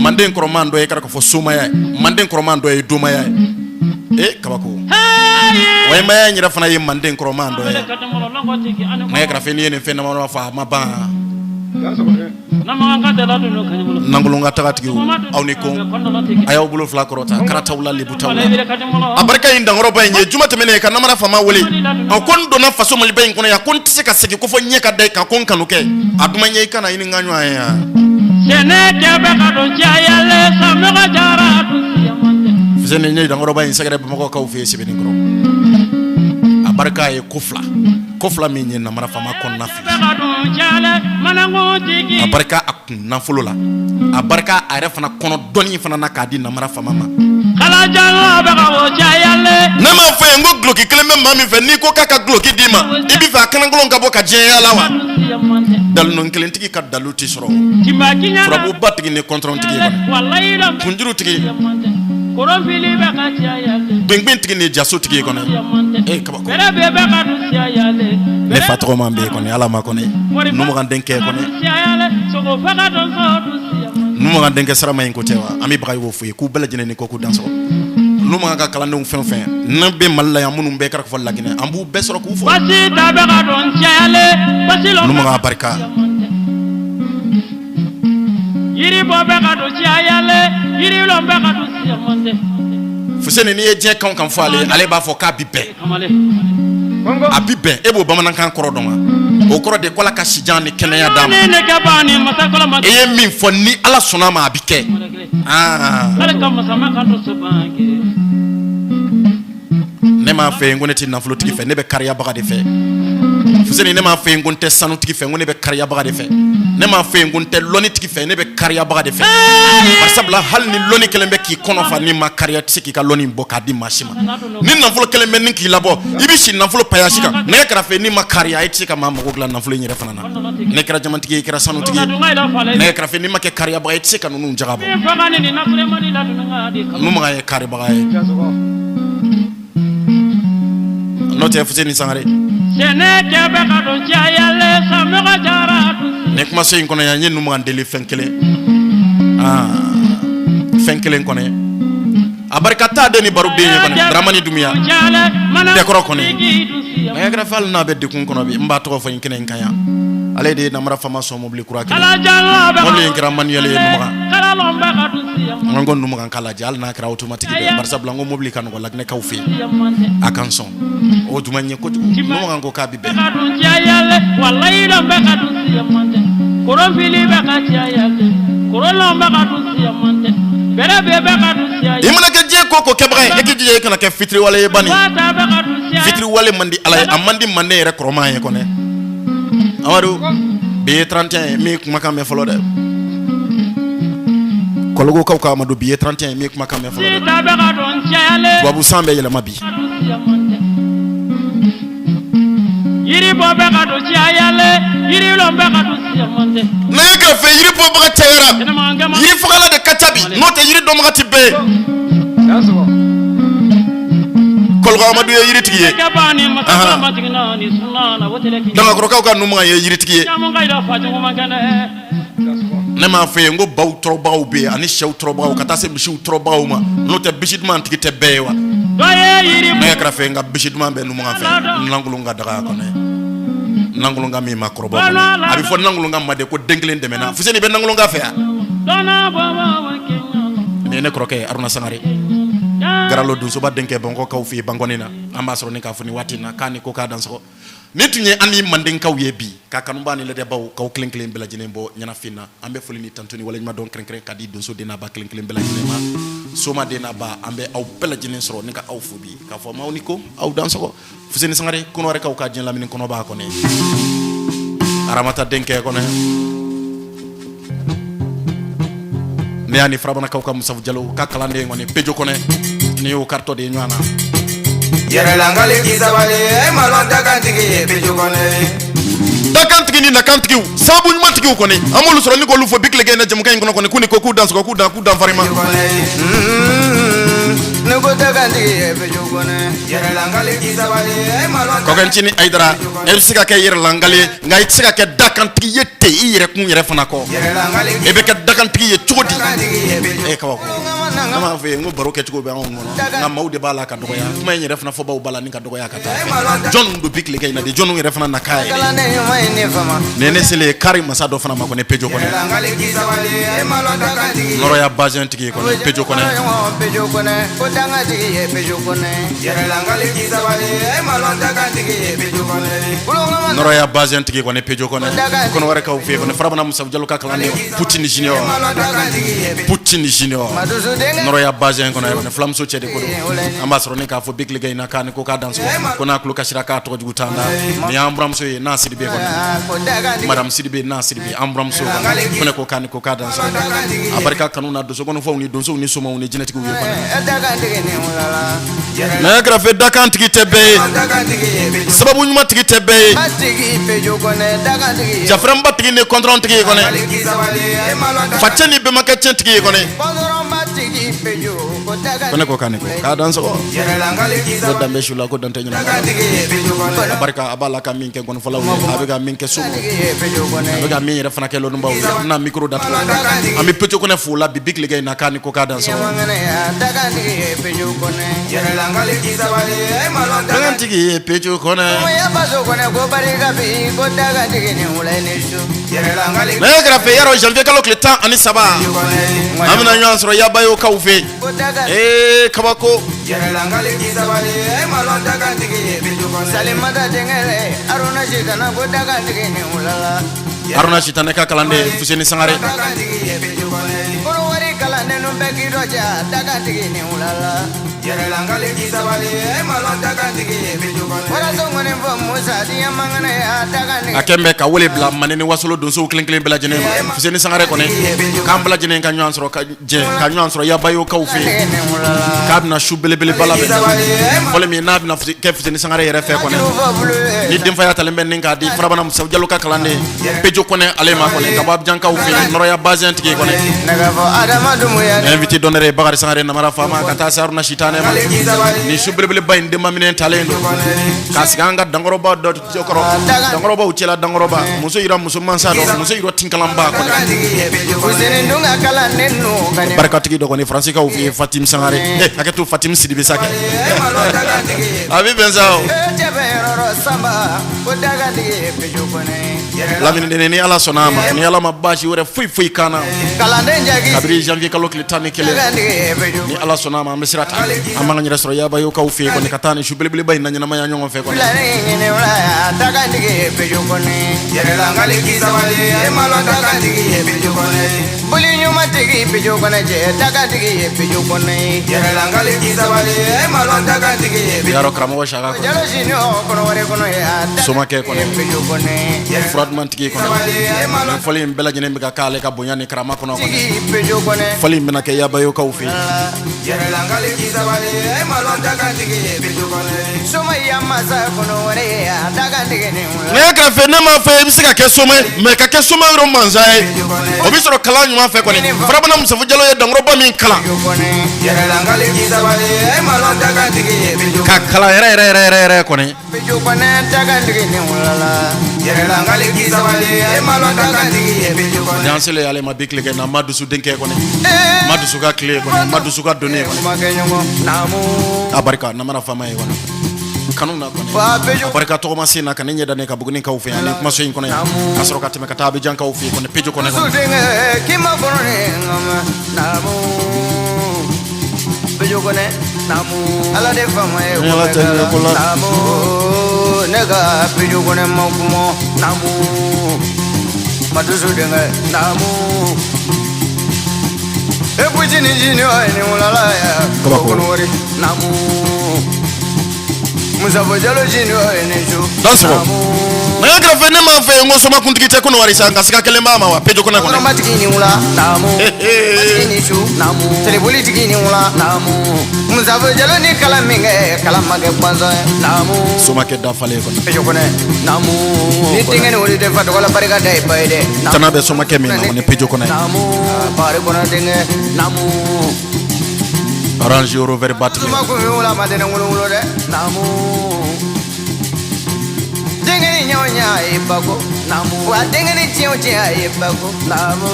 Manden kɔrɔman dɔ ye kɛra ka fɔ somaya ye Manden kɔrɔman dɔ ye domaya ye kabako wayimaya yɛrɛ fana ye Manden kɔrɔman dɔ ye nɛgɛ kɛrɛfɛ ni ye nin fɛn dama fɔ a ma ban Nankolon ka taga tigiw aw ni ko a y'aw bolo fila kɔrɔta karataw la lebutaw la a barika in dankɔrɔba in ye juma tɛmɛnen ka namara faama wele a ko n donna faso Maliba in kɔnɔ yan ko n tɛ se ka segin ko fɔ ɲɛ ka da i kan ko n kanu kɛ a duma ɲɛ i kana ɲini n ka ɲɔgɔn ye Fuseni ɲɛ dankɔrɔba in sɛgɛrɛ Bamakɔkaw fɛ yen Sɛbɛnnikɔrɔ a barika ye ko fila min ye namara faama kɔnɔna fɛ a barika a kun nafolo la a barika a yɛrɛ fana kɔnɔ dɔnni fana na k'a di namara faama ma ne m'a fɔ yen ko guloki kelen bɛ maa min fɛ n'i ko k'a ka guloki d'i ma i b'i fɛ a kanakolon ka bɔ ka diɲɛ la wa dalilon kelentigi ka dalu tɛ sɔrɔ furabuba tigi ni kɔntɔrɔntigi ye kunjuru tigi gbɛngbɛn tigi ni jaso tigi ye kɔnɔ kabako ne fa tɔgɔ man bɛ yen kɔnɔ ala ma kɔnɔ numaga denkɛ kɔnɔ numaga denkɛ sarama in ko tɛ wa an bɛ baga y'o fɔ ye k'u bɛɛ lajɛlen ni ko k'u dan sɔrɔ numaga ka kalandenw fɛn fɛn n'an bɛ Mali la yan minnu bɛɛ kɛra ka fɔ Laginɛ an b'u bɛɛ sɔrɔ k'u fɔ numaga barika Fuseni n'i ye diɲɛ kan kan fɔ ale b'a fɔ k'a bi bɛn a bi bɛn e b'o bamanankan kɔrɔ dɔn wa o kɔrɔ de ko Ala ka sijan ni kɛnɛya d'a ma e ye min fɔ ni Ala sɔnna ma a bi kɛ ne m'a fɛ yen ko ne tɛ nafolotigi fɛ ne bɛ kariyabaga de fɛ Fuseni ne m'a fɛ yen ko n tɛ sanutigi fɛ ko ne bɛ kariyabaga de fɛ ne m'a fɛ yen ko n tɛ lɔnnitigi fɛ ne bɛ kariyabaga de fɛ barisabula hali ni lɔnni kelen bɛ k'i kɔnɔ fa n'i ma kariya tɛ se k'i ka lɔnni bɔ k'a di maa si ma ni nafolo kelen bɛ ni k'i labɔ i bɛ si nafolo payasi kan nɛgɛ kɛrɛfɛ n'i ma kariya i tɛ se ka maa mago dilan nafolo in yɛrɛ fana na ne kɛra jamatigi ye i kɛra sanutigi ye nɛgɛ kɛrɛfɛ n'i ma kɛ kariyabaga i tɛ se ka ninnu jagabɔ numaga ye karibaga ye n'o tɛ Fuseni Sangare ne kumaso in kɔnɔ yan n ye numaga deli fɛn kelen kɔnɔ a barika t'a den ni baruden ye kɔnɔ Daramani Dumuya Bɛkɔrɔ kɔnɔ nɛgɛ kɛrɛfɛ hali n'a bɛ degun kɔnɔ bi n b'a tɔgɔ fɔ in kɛnɛ in kan yan ale de ye namara faama sɔn mobili kura kelen mobili in kɛra manuel ye numaga an ko numaga k'a lajɛ hali n'a kɛra automatique dɛ barisabula n ko mobili ka nɔgɔ Laginɛkaw fɛ yen a kan sɔn o tuma ɲɛ kojugu numaga ko k'a bi bɛn i mana kɛ diɲɛ ko kɛbaga ye e k'i jija i kana kɛ fitiriwale ye bani fitiriwale man di Ala ye a man di Manden yɛrɛ kɔrɔman ye kɔnɔ Amadou billet 31 mi kuma kan me folo de kologo kaw ka Amadou billet 31 mi kuma kan me folo de babu sambe yele mabi yiri bo be ka do ciayale yiri lo be ka do siamonte na ka fe yiri bo ba tayara yiri fagala de kachabi no te yiri do ma tibe kologo Amadou ye yiri tigiye danga ko kaw ka no ma ye yiri tigiye ne ma fe ngo baw trobaw be ani shew trobaw kata se bishu trobaw ma no te bishit man tigi te bewa ne ka fe nga bishit man be no ma fe nangulu nga daga ko ne nangulu nga mi makro ba abi fo nangulu nga ma de ko denglen de mena fu seni be nangulu nga fe ne kroke Aruna Sangare garalo dun so ba denke bonko kaw fi bangonina ambasro ni ka funi watina kani ko ka danso netunye ani manden kaw yebi ka kanumba ni lede baw kaw klenklen bela jinembo nyana fina ambe fulini tantuni wala ma don krenkren kadi dun so dena ba klenklen bela jinema soma dena ba ambe aw bela jinen soro ni ka aw fubi ka fo mawniko aw danso ko fuseni Sangare kuno rek kaw ka jin lamini kono ba ko ne aramata denke ko ne ne ani frabana kaw ka Musa Diallo ka kalande ngone pejo ko ne ni o karto de nyana yere langali kisabale malonda kantigi pejo kone dakantigi ni nakantigi sabu nyumantigi ko ne amolu soro ni ko lu fo bikle gene jam kay ngono ko ne kuni ko ku dans ko ku dan farima ne ko dakantigi pejo kone yere langali kisabale malonda ko kan chini Aidara e sika kay yere langali ngai sika kay dakantigi yette yere kun yere fana ko e be ka dakantigi ye chodi e ka ko nama fe ngo baro ke tugo be on ngono na mawde bala ka dogo ya kuma nyere fana fo baw bala ni ka dogo ya ka ta jon do bikle kay na de jon ngere fana na kay nene sele kari masado fana mako ne pejo ko ne noro ya bazen tigi ko ne pejo ko ne ko danga tigi pejo ko ne yere langali kisabale malonda kantigi pejo ko ne noro ya bazen tigi ko ne pejo ko ne kono wara ka fe ko ne frabana Musa Diallo ka kala ne Putin Junior noro ya bazen ko ne flam so chede ko do ambasro ne ka fo big ligay na kan ko ka danso ko na klu ka shira ka to jugu tanda ni ambram so na sidibe ko madam sidibe na sidibe ambram so ko ne ko kan ko ka danso abarka kanuna do so ko no fo ni do so ni so ma ni jinati ko wi ko na gra fe dakan tigi tebe sababu nyuma tigi tebe jafram batigi ne kontron tigi ko ne fatani be makachen tigi ko ne kone ko kaniko ka danso ko dambe shula ko dante nyuna barka abala ka minke gon falaw abega minke sumo abega min refana ke lo mbaw na micro dat ami pecho ko ne fula bi big ligay na kaniko ka danso tigi pecho ko ne mais grave yaro janvier kalo le temps ani saba amina nyansro yabayo kaufe kabako langali kisabale malonda kantigi salimata dengere Aruna Shitana goda kantigi ni ulala Aruna Shitana ka kalande Fuseni Sangare kono wari kalande no beki roja dakantigi ni ulala yere langali kisabale malonda kantigi wala songone fo Musa diya mangana ya dakantigi akembe ka wole bla manene wasolo don so klenklen bela jene Fuseni Sangare ko ne kam bela jene ka nyansro ka je ka nyansro yabayo kaufe kabna shubelebele balabe wala mi nabna ke Fuseni Sangare yere fe ko ne ni dim fa yatale men ninga di frabana Musa Diallo ka kalande pejo ko ne alema ko ne kabab janka ufe noro ya bazen tigi ko ne naga fo adama dumuya invité donere Bakary Sangare namara fama kata Aruna Shitana ni shubelebele bayin de mamine talendo kasiganga dangoroba do jokoro dangoroba uchela dangoroba muso ira muso mansado muso iro tinkalamba ko Fuseni ndunga kala nenu kane barakatigi do ko ne français ka ufi Fatim Sangare aketu Fatim Sidibe Sake abi benzao jebe roro samba goda kantigi pejo kone yere lamini ni ala sona ma ni ala ma bashi wore fui kana kabri janvier kalo klitani kele ni ala sona ma misirata amanga ni restro yaba yo ka ufi ko ni katani shubili bay nanya ma nyongo fe ko buli nyuma tigi pijo kone je daga tigi pijo kone langali kisawale malo daga tigi yaro kramo wa shaka ko jalo jinio kono wore kono ya soma ke kono pijo kone fraudment ki kono foli mbela jene mbiga kale ka bonyani krama kono kono pijo kone foli mbena ke yaba yo ka ufi langali kisawale malo daga tigi pijo kone soma ya masa kono wore ya daga tigi ni ne ka fe na ma fe bisika ke soma me ka ke soma ro manzai obisoro kala nyuma fe kono frabana musafu jalo ya dangro ba min kala ka kala re kono pijo kone daga tigi ni wala langali kisawale malo daga tigi pijo kone dansele ale ma bikle ke na madusu denke kono madusu ka kle kono madusu ka donne kono abarika na mara fama e kono kanuna kono barka to ma sina kan nyeda ne ka bugni ka ufi ani kuma so yin kono ya kasro ka teme ka tabi jan ka ufi kono pijo kono kima kono ne namu pijo kono namu ala de fama e namu nega pijo kono makumo namu madusu denga namu e pujini jini ni mulala ya kono wori namu Musavo jalo jini ni ju danso na ka fe ne ma fe ngo so ma kuntiki te kono wari sanga sika kelemba ma wa pejo kono kono matiki ni ula namu ni ju namu telebuli tiki ni ula namu musavo jalo ni kala minge kala mage kwanza namu so ma ke da fale kono pejo kono namu ni tingene wori de fato wala barika dai baide tanabe so ma ke mi na ne pejo kono namu bare kono dinge namu Orange euro very bad. Makumula madena ngulu de namu. Dengeni nyonya ibako namu. Wa dengeni chiochia ibako namu.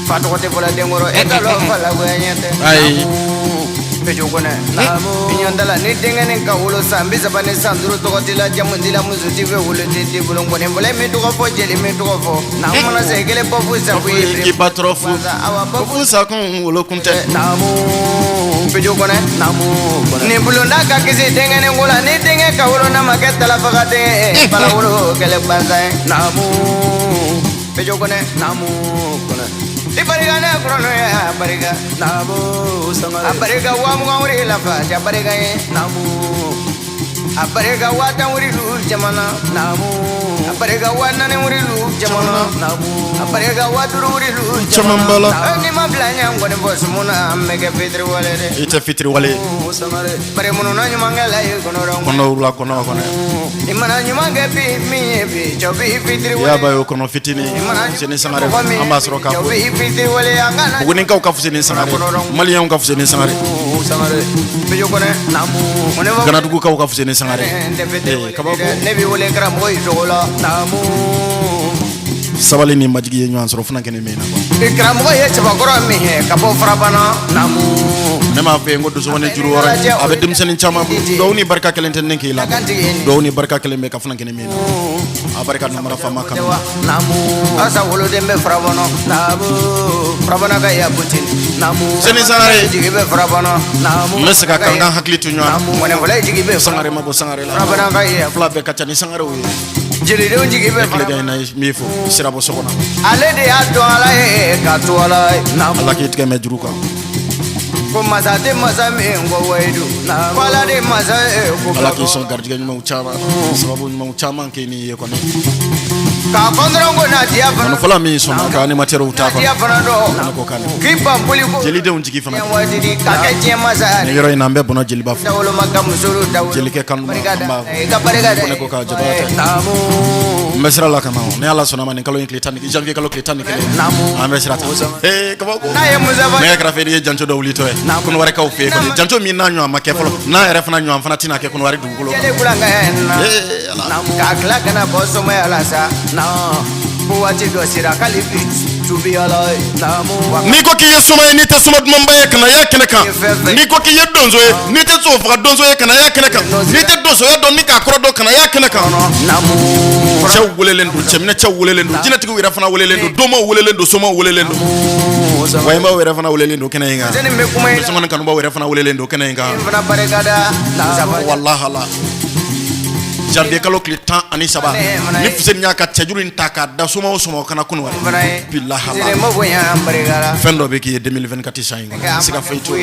Fatu kote bola dengoro ekalo fala gwenyete. Ai. Pejo kone namu. Inyandala ni dengeni ka ulo sambi sabane sanduru tokotila jamundila muzuti ve ulo titi bulongo ne vole mi to fo jeli mi to fo. Namu na segele pofu sa kwi. Ki patrofu. Pofu sa kon ulo kunte. Namu. Pejo kone namu ni bulunda ka kisi dengene ngula ni denge ka ulo na maketa la fakate bala ulo kele banza namu pejo kone namu kone ibariga na krono ya bariga namu samara bariga wa mu ngori la fa ja bariga namu abariga wa ta uri lu jamana namu abariga wa na ne uri lu jamana namu abariga wa duru uri lu chamambala ni mablanya ngone boss muna mege fitri wale de ite fitri wale samare bare munu na nyumangala kono rongo kono ula kono kono imana nyumange bi mi bi jobi fitri wale ya bayo kono fitini sene sangare ambasro ka jobi fitri wale angana buguni ka ka fusene sangare maliyan ka fusene sangare samare bejo kone namu one gana dugu ka fusene sangare kabako nebi wale kram boy jola namu sabali ni majigi nyu ansoro funa kene mena ikram boy chaba goro mi he kabo frabana namu ne ma fe ngodo so woni juru wora abe dim sen chama downi barka kelenten nenki la downi barka kelembe ka funa kene mena abarka na mara fama kan namu asa wolo dembe frabana namu frabana ga ya butin namu seni sangare jigibe frabana namu mesaka kanga haklitu nyu namu wona wala jigibe sangare mabo sangare la frabana ga ya flabe kachani sangare wi jeli de jigibe frabana na mifo sirabo sokona ale de ato ala e ka to ala namu Allah ki tike me juru ka ko mazate mazame ngo wedu na wala de mazae ko Allah ki son gardiga nyuma uchama sababu nyuma uchama ke ni ye kono ka kondrongo na dia kono fala mi son ka ni matero uta ko dia fana do ko kan kipa puli ko jeli de unjigi fana wadi ka ke je mazane ni yoro ina mbe bono jeli bafu dawlo makam suru dawlo jeli ke kan ba ka barega de ko ka jabata namu mesra la kana ne Allah sona mani kalo inkletani janvier kalo kletani kele namu amesra ta kabako na ye muzaba ne ka fe ni jancho do wulito kono ware ka ufe ko jancho mi na nyu amake folo na ere fana nyu amfana tina ke kono ware dugulo jeli kulanga namu ka kla kana boso me alasa na buati do sira kalifi Ni ko k'i ye suma ye n'i tɛ suma dumanba ye kana y'a kɛnɛ kan. Ni ko k'i ye donso ye n'i tɛ so faga donso ye kana y'a kɛnɛ kan. N'i tɛ donsoya dɔn ni k'a kɔrɔ dɔn kana y'a kɛnɛ kan. Cɛw welelen don cɛminɛ cɛw welelen don jinɛtigiw yɛrɛ fana welelen don domaw welelen don somaw welelen don. Wayimbaw yɛrɛ fana welelen don kɛnɛ in kan. Musomanin kanubaw yɛrɛ fana welelen don kɛnɛ in kan. Wallahala. Janvier kalo tile 13 ni Fuseni y'a ka cɛjuru in ta k'a da soma o soma o kana kunu wɛrɛ bilahala fɛn dɔ bɛ k'i ye 2024 san in kɔnɔ se ka foyi t'o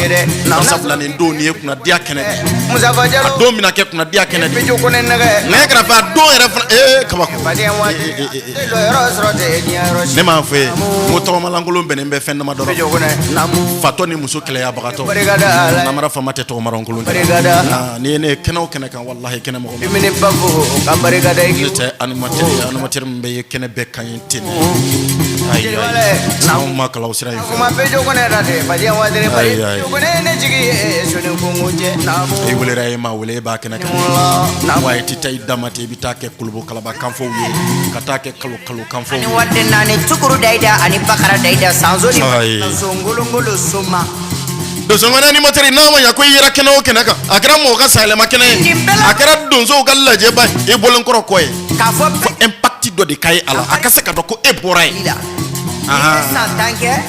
la sabula nin don nin ye kunnadiya kɛnɛ de a don bɛna kɛ kunnadiya kɛnɛ de nka e kɛrɛfɛ a don yɛrɛ fana kabako ne m'a fɔ ye ko tɔgɔmalankolon bɛnnen bɛ fɛn dama dɔrɔn fatɔ ni muso kɛlɛyabagatɔ namara fama tɛ tɔgɔmalankolon n'i ye ne kɛnɛ o kɛnɛ kan wallahi kɛnɛ mɔgɔ j'étais animateur min bɛ ye kɛnɛ bɛɛ kan ye ten ayi n'anw ma kalan o sira in fɛ e welera e ma wele e b'a kɛnɛ kan wa i tɛ taa i dama ten i bɛ taa kɛ kolobo kalaba kanfɔw ye ka taa kɛ kalo kanfɔw ye donso ngana ni materi na ma yakoi yira kɛnɛ o kɛnɛ kan a kɛra mɔgɔ ka sayɛlɛma kɛnɛ ye a kɛra donsow ka lajɛ ba e bɔlenkɔrɔ kɔ ye fɔ impact dɔ de ka ye a la a ka se ka dɔn ko e bɔra ye san 10 kɛ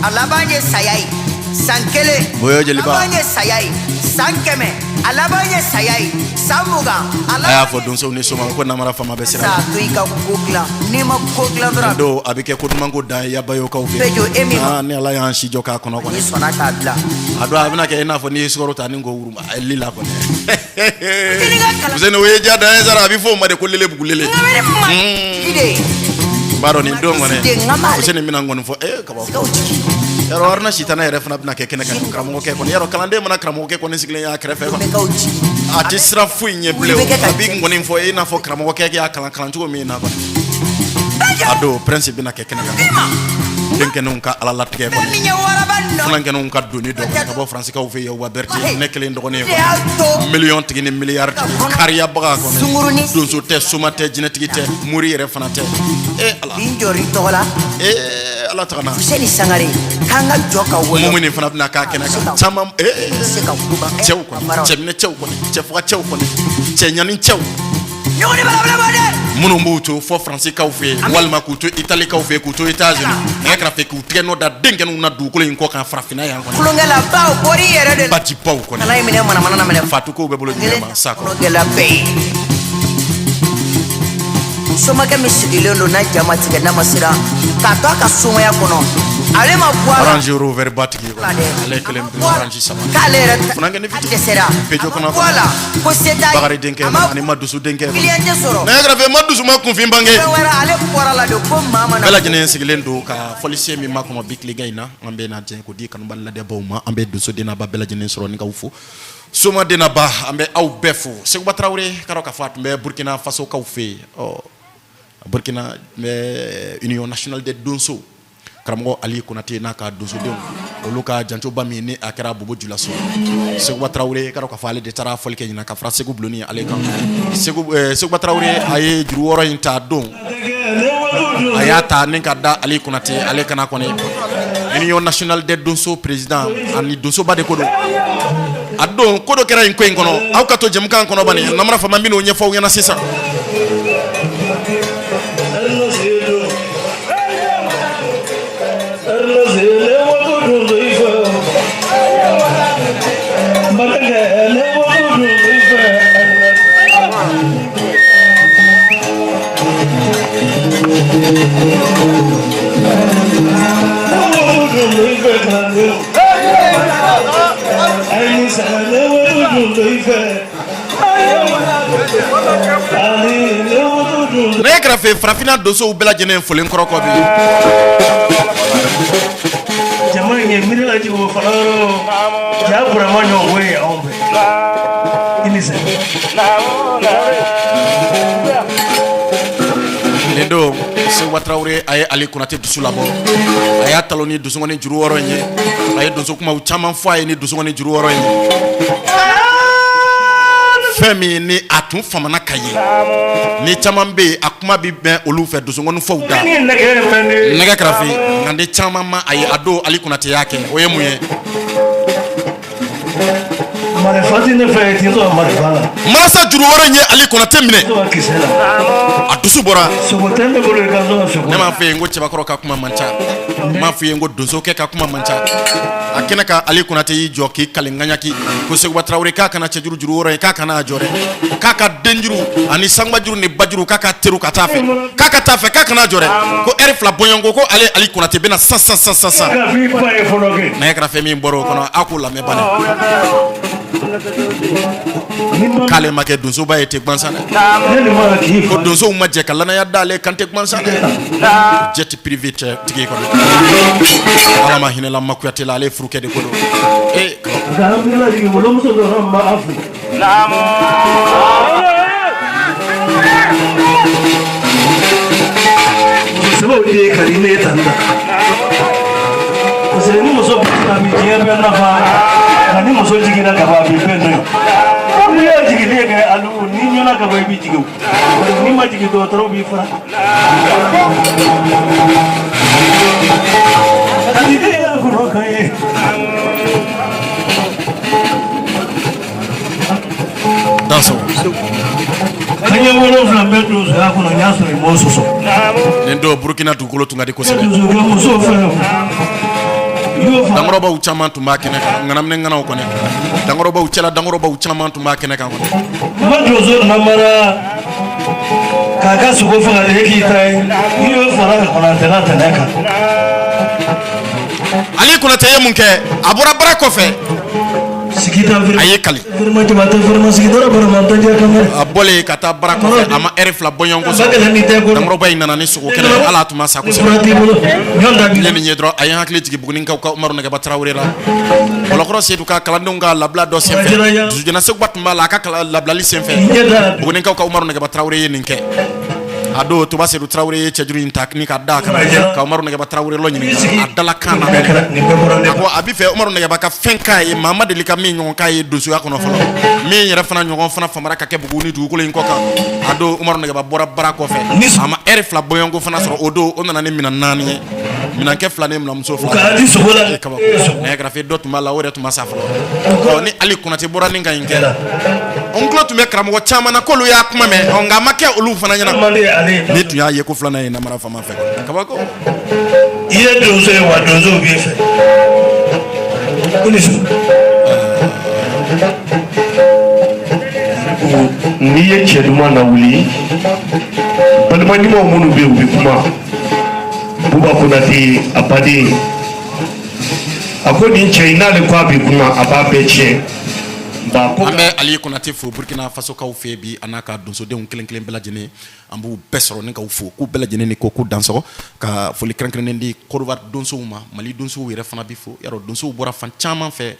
a laban ye saya ye san 1 boyo jeliba laban ye saya ye san 100 a laban ye saya ye san 20 a y'a fɔ donsow ni soma ko namara fama bɛ sira sa to i ka ko dilan n'i ma ko dilan dɔrɔn do a bɛ kɛ ko duman ko dan ye yabayokaw fɛ ni ala y'an si jɔ k'a kɔnɔ kɔni n'i sɔnna k'a bila a don a bɛna kɛ i n'a fɔ n'i ye sukaro ta ni ko wuruma a lila kɔni Fuseni o ye diya dan ye sara a bɛ fɔ o ma de ko lele bugulele b'a dɔn nin don kɔni Fuseni bɛna nkɔni fɔ kabako yɔrɔ haruna sitana yɛrɛ fana bɛna kɛ kɛnɛ kan karamɔgɔkɛ kɔni yɔrɔ kalanden mana karamɔgɔkɛ kɔni sigilen y'a kɛrɛfɛ kɔni a tɛ sira foyi ɲɛ bilen a b'i nkɔni fɔ e n'a fɔ karamɔgɔkɛ y'a kalan cogo min na kɔni a don prince bɛna kɛ kɛnɛ kan denkɛnɛw ka ala latigɛ kɔni fulankɛnɛw ka doni dɔ ka bɔ faransikɛw fɛ yen wa Berti ne kelen dɔgɔnin ye kɔni miliyɔn tigi ni miliyari tigi kariyabaga kɔni donso tɛ soma tɛ jinɛtigi tɛ mori yɛrɛ fana tɛ ala ala tagana Fuseni Sangare k'an ka jɔ ka wolo mumini fana bɛna k'a kɛnɛ kan caman cɛw kɔni cɛminɛ cɛw kɔni cɛfaga cɛw kɔni cɛɲani cɛw minnu b'u to fɔ faransikɛw fɛ yen walima k'u to italikaw fɛ yen k'u to États-Unis nɛgɛ kɛrɛfɛ k'u tigɛ nɔ da denkɛnw na dugukolo in kɔ kan farafinna yan kɔni kulonkɛla baw bɔr'i yɛrɛ de baji baw kɔni ala ye minɛ manamana na minɛ fatukow bɛ bolo ɲɛma sa kɔnɔ kulonkɛla bɛɛ ye somakɛ min sigilen don na jama tigɛ n'a ma siran k'a to a ka somaya kɔnɔ ale ma bɔ a la orange rover batigi ale kelen bi orange sama k'ale yɛrɛ funankɛ ni fiti dɛsɛra pejo kɔnɔ bɔ a la ko se t'a ye Bakari denkɛ ani Madusu denkɛ client tɛ sɔrɔ nɛgɛ kɛrɛfɛ Madusu ma kunfin bange fɛn wɛrɛ ale bɔra la de ko maa ma na bɛɛ lajɛlen sigilen don ka fɔlisen min ma kɔnɔ bi tilega in na an bɛ na jɛn ko di kanubali ladɛbaw ma an bɛ donso denaba bɛɛ lajɛlen sɔrɔ ni k'aw fo soma denaba an bɛ aw bɛɛ fo Seguba Traoré k'aw ka fɔ a tun bɛ Burkina Faso kaw fɛ yen Burkina Union nationale des donso karamɔgɔ Ali Konate n'a ka donsodenw olu ka jancoba min ni a kɛra Bobo Julaso Seguba Traoré k'aw ka fɔ ale de taara fɔli kɛ ɲinan ka fara Segu Buloni ale kan Seguba Traoré a ye juru wɔɔrɔ in ta don a y'a ta ni ka da Ali Konate ale kana kɔni Union nationale des donso président ani donsoba de ko don a don ko dɔ kɛra nin ko in kɔnɔ aw ka to jɛmukan kɔnɔ bani namara fama min'o ɲɛfɔ aw ɲɛna sisan ne kɛrɛfɛ farafinna donsow bɛɛ lajɛlen folen kɔrɔ kɔ bi jama in ye miiri lajigin o fana yɔrɔ ja burama ɲɔgɔn o ye anw fɛ i ni sɛ nin don Seguba Traoré a ye Ali Konate dusu labɔ a y'a talo ni dusukɔni juru wɔɔrɔ in ye a ye donso kumaw caman fɔ a ye ni dusukɔni juru wɔɔrɔ in ye fɛn ni a tun famana ka ye ni caman bɛ a kuma bɛ bɛn olu fɛ dusukɔni fɔw da nɛgɛ kɛrɛfɛ nka ni caman ma a ye a don Ali Konate y'a kɛ o ye mun ye Manasa juru wɛrɛ ye Ali Konate minɛ a dusu bɔra ne m'a fɔ ye n ko cɛbakɔrɔ ka kuma man ca n m'a fɔ ye n ko donsokɛ ka kuma man ca a kɛnɛ ka Ali Konate y'i jɔ k'i kale ŋaɲaki ko Seguba Tarawele k'a kana cɛjuru juru wɔrɔ ye k'a kana a jɔ dɛ k'a ka denjuru ani sanbajuru ni bajuru k'a ka teru ka taa fɛ k'a ka taa fɛ k'a kana a jɔ dɛ ko heure 2 bɔɲɔnko ko ale Ali Konate bɛna sisan n'a ye kɛrɛfɛ min bɔra o kɔnɔ a k'o lamɛn bani k'ale ma kɛ donsoba ye tɛ gwansan dɛ ko donsow ma jɛ ka lanaya d'ale kan tɛ gwansan dɛ jet privé tɛ tigi kɔnɔ Ala ma hinɛla Ma Kuyate la ale ye furukɛ de ko don ani muso jiginna ka ba bi fɛn dɔ ye ni y'a jigilen kɛ alu ni ɲɔna ka bɔ i b'i jigin ni ma jigin dɔgɔtɔrɔw b'i fara ani den y'a kɔnɔ kan ye danso kanɲɛ 7 bɛ donsoya kɔnɔ n y'a sɔrɔ i m'o sɔsɔ nin don Burukina dugukolo tun ka di kosɛbɛ muso fɛ dangɔrɔbaw caman tun b'a kɛnɛ kan ŋanaminɛŋanaw kɔnɛ dangɔrɔbaw cɛla dangɔrɔbaw caman tun b'a kɛnɛ kan kɔnɛ ma donso namara k'a ka sogo faga de k'i ta ye n'i y'o fara ka Konatela tɛnɛ kan Ali Konate ye mun kɛ a bɔra bara kɔfɛ a ye kali a bɔlen ka taa bara kɔfɛ a ma heure 2 bɔɲɔnko sɔrɔ dangɔrɔba in nana ni sogo kɛnɛ ye Ala tun ma sa kosɛbɛ ne nin ye dɔrɔn a ye hakili jigin Bugunikaw ka Umaru Nɛgɛba Tarawele la Bɔlɔkɔrɔ Seyidu ka kalandenw ka labila dɔ senfɛ dusujɛna Seguba tun b'a la a ka labilali senfɛ Bugunikaw ka Umaru Nɛgɛba Tarawele ye nin kɛ a don Toba Seydou Tarawele ye cɛjuru in ta ni ka da kan ka Umaru Nɛgɛba Tarawele lɔ ɲininka a dala kan na a ko a bɛ fɛ Umaru Nɛgɛba ka fɛn k'a ye maa ma deli ka min ɲɔgɔn k'a ye donsoya kɔnɔ fɔlɔ min yɛrɛ fana ɲɔgɔn fana famara ka kɛ Buguni dugukolo in kɔ kan a don Umaru Nɛgɛba bɔra bara kɔfɛ a ma heure 2 bɔɲɔnko fana sɔrɔ o don o nana ni minɛn 4 ye minankɛ 2 ni minamuso 2 nɛgɛ kɛrɛfɛ dɔ tun b'a la o yɛrɛ tun ma sa fɔlɔ ni Ali Konate bɔra nin ka ɲi kɛ on tulo tun bɛ karamɔgɔ caman na k'olu y'a kuma mɛn nka a ma kɛ olu fana ɲɛna ni tun y'a ye ko 2nan ye namara fama fɛ kabako i ye donso ye wa donso b'i fɛ ko ni su n'i ye cɛ duman na wuli balima ɲumanw minnu bɛ yen u bɛ kuma Buba Konate a baden a ko nin cɛ in n'ale ko a bɛ kuma a b'a bɛɛ tiɲɛ an bɛ Ali Konate fo Burkina Faso kaw fɛ bi a n'a ka donsodenw kelen kelen bɛɛ lajɛlen an b'u bɛɛ sɔrɔ ni k'aw fo k'u bɛɛ lajɛlen ni ko k'u dansɔgɔ ka foli kɛrɛnkɛrɛnnen di Côte d'Ivoire donsow ma Mali donsow yɛrɛ fana bi fo yarɔ donsow bɔra fan caman fɛ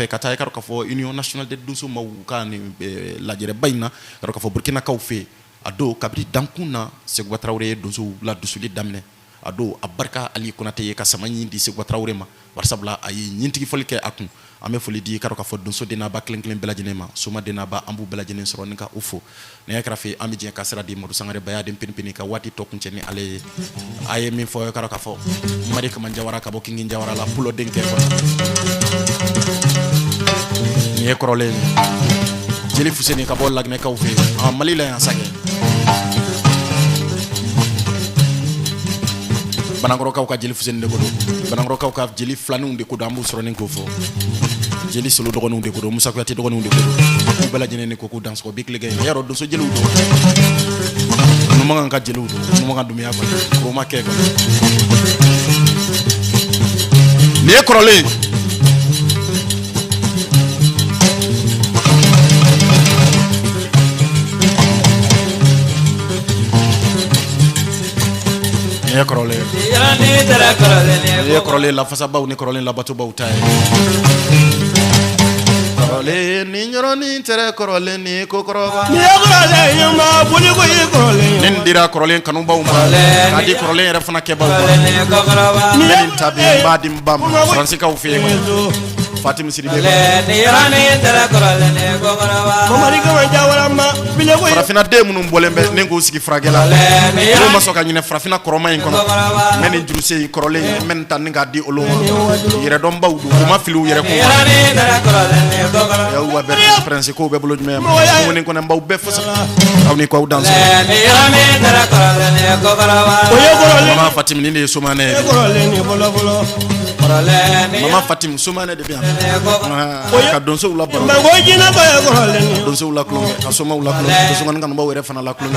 ka taa i ka dɔn k'a fɔ Union nationale des donsows ma ka nin lajɛrɛba in na yarɔ k'a fɔ Burkina kaw fɛ a don kabini dankun na Seguba Tarawele ye donsow la dusuli daminɛ a don a barika Ali Konate ye ka sama ɲi di Seguba Tarawele ma barisabula a ye ɲintigi fɔli kɛ a kun an bɛ foli di k'a dɔn k'a fɔ donso den n'a ba kelen kelen bɛɛ lajɛlen ma soma den n'a ba an b'u bɛɛ lajɛlen sɔrɔ ni ka u fo nɛgɛ kɛrɛfɛ an bɛ jɛ ka sira di Madu Sangare Bayaden penipeni ka waati tɔ kuncɛ ni ale ye a ye min fɔ k'a dɔn k'a fɔ Madi Kaman Jawara ka bɔ Kingi Jawara la Pulo denkɛ kɔnɔ nin ye kɔrɔlen Jeli Fuseni ka bɔ Laginɛkaw fɛ Mali la yan sakɛ Banankɔrɔkaw ka Jeli Fuseni de ko don Banankɔrɔkaw ka jeli filaninw de ko don an b'u sɔrɔ ni k'o fɔ jeli solo dɔgɔninw de ko don Musa Kuyate dɔgɔninw de ko don k'u bɛɛ lajɛlen ni ko k'u dansɔgɔ bi tile kɛ yarɔ donso jeliw don Numagan ka jeliw don Numagan Dumuya kɔni Kuroma kɛ kɔni nin ye kɔrɔlen ye kɔrɔlen lafasabaw ni kɔrɔlen labatobaw ta ye kɔrɔlen ni ɲɔrɔnin tɛrɛ kɔrɔlen ni ko kɔrɔba ni kɔrɔlen ye ma boli ko ye kɔrɔlen nin dira kɔrɔlen kanubaw ma k'a di kɔrɔlen yɛrɛ fana kɛbaw ma ne nin tabi n b'a di n ba ma Faransikaw fɛ yen Fatim Sidibe Mamari kama jawarama bile ko Farafina de munum bolembe nengo sigi fragela ko masoka nyine Farafina koroma en kono men juruse korole men tan nga di olo yere don bawdu ma filu yere ko ya wa ber prince ko be bolo me woni ko mbaw be fosa awni ko danse mama Fatim ni ne sumane mama Fatim sumane de bien ka donso la baro donso la klo asoma la klo donso ngan ba were fana la klo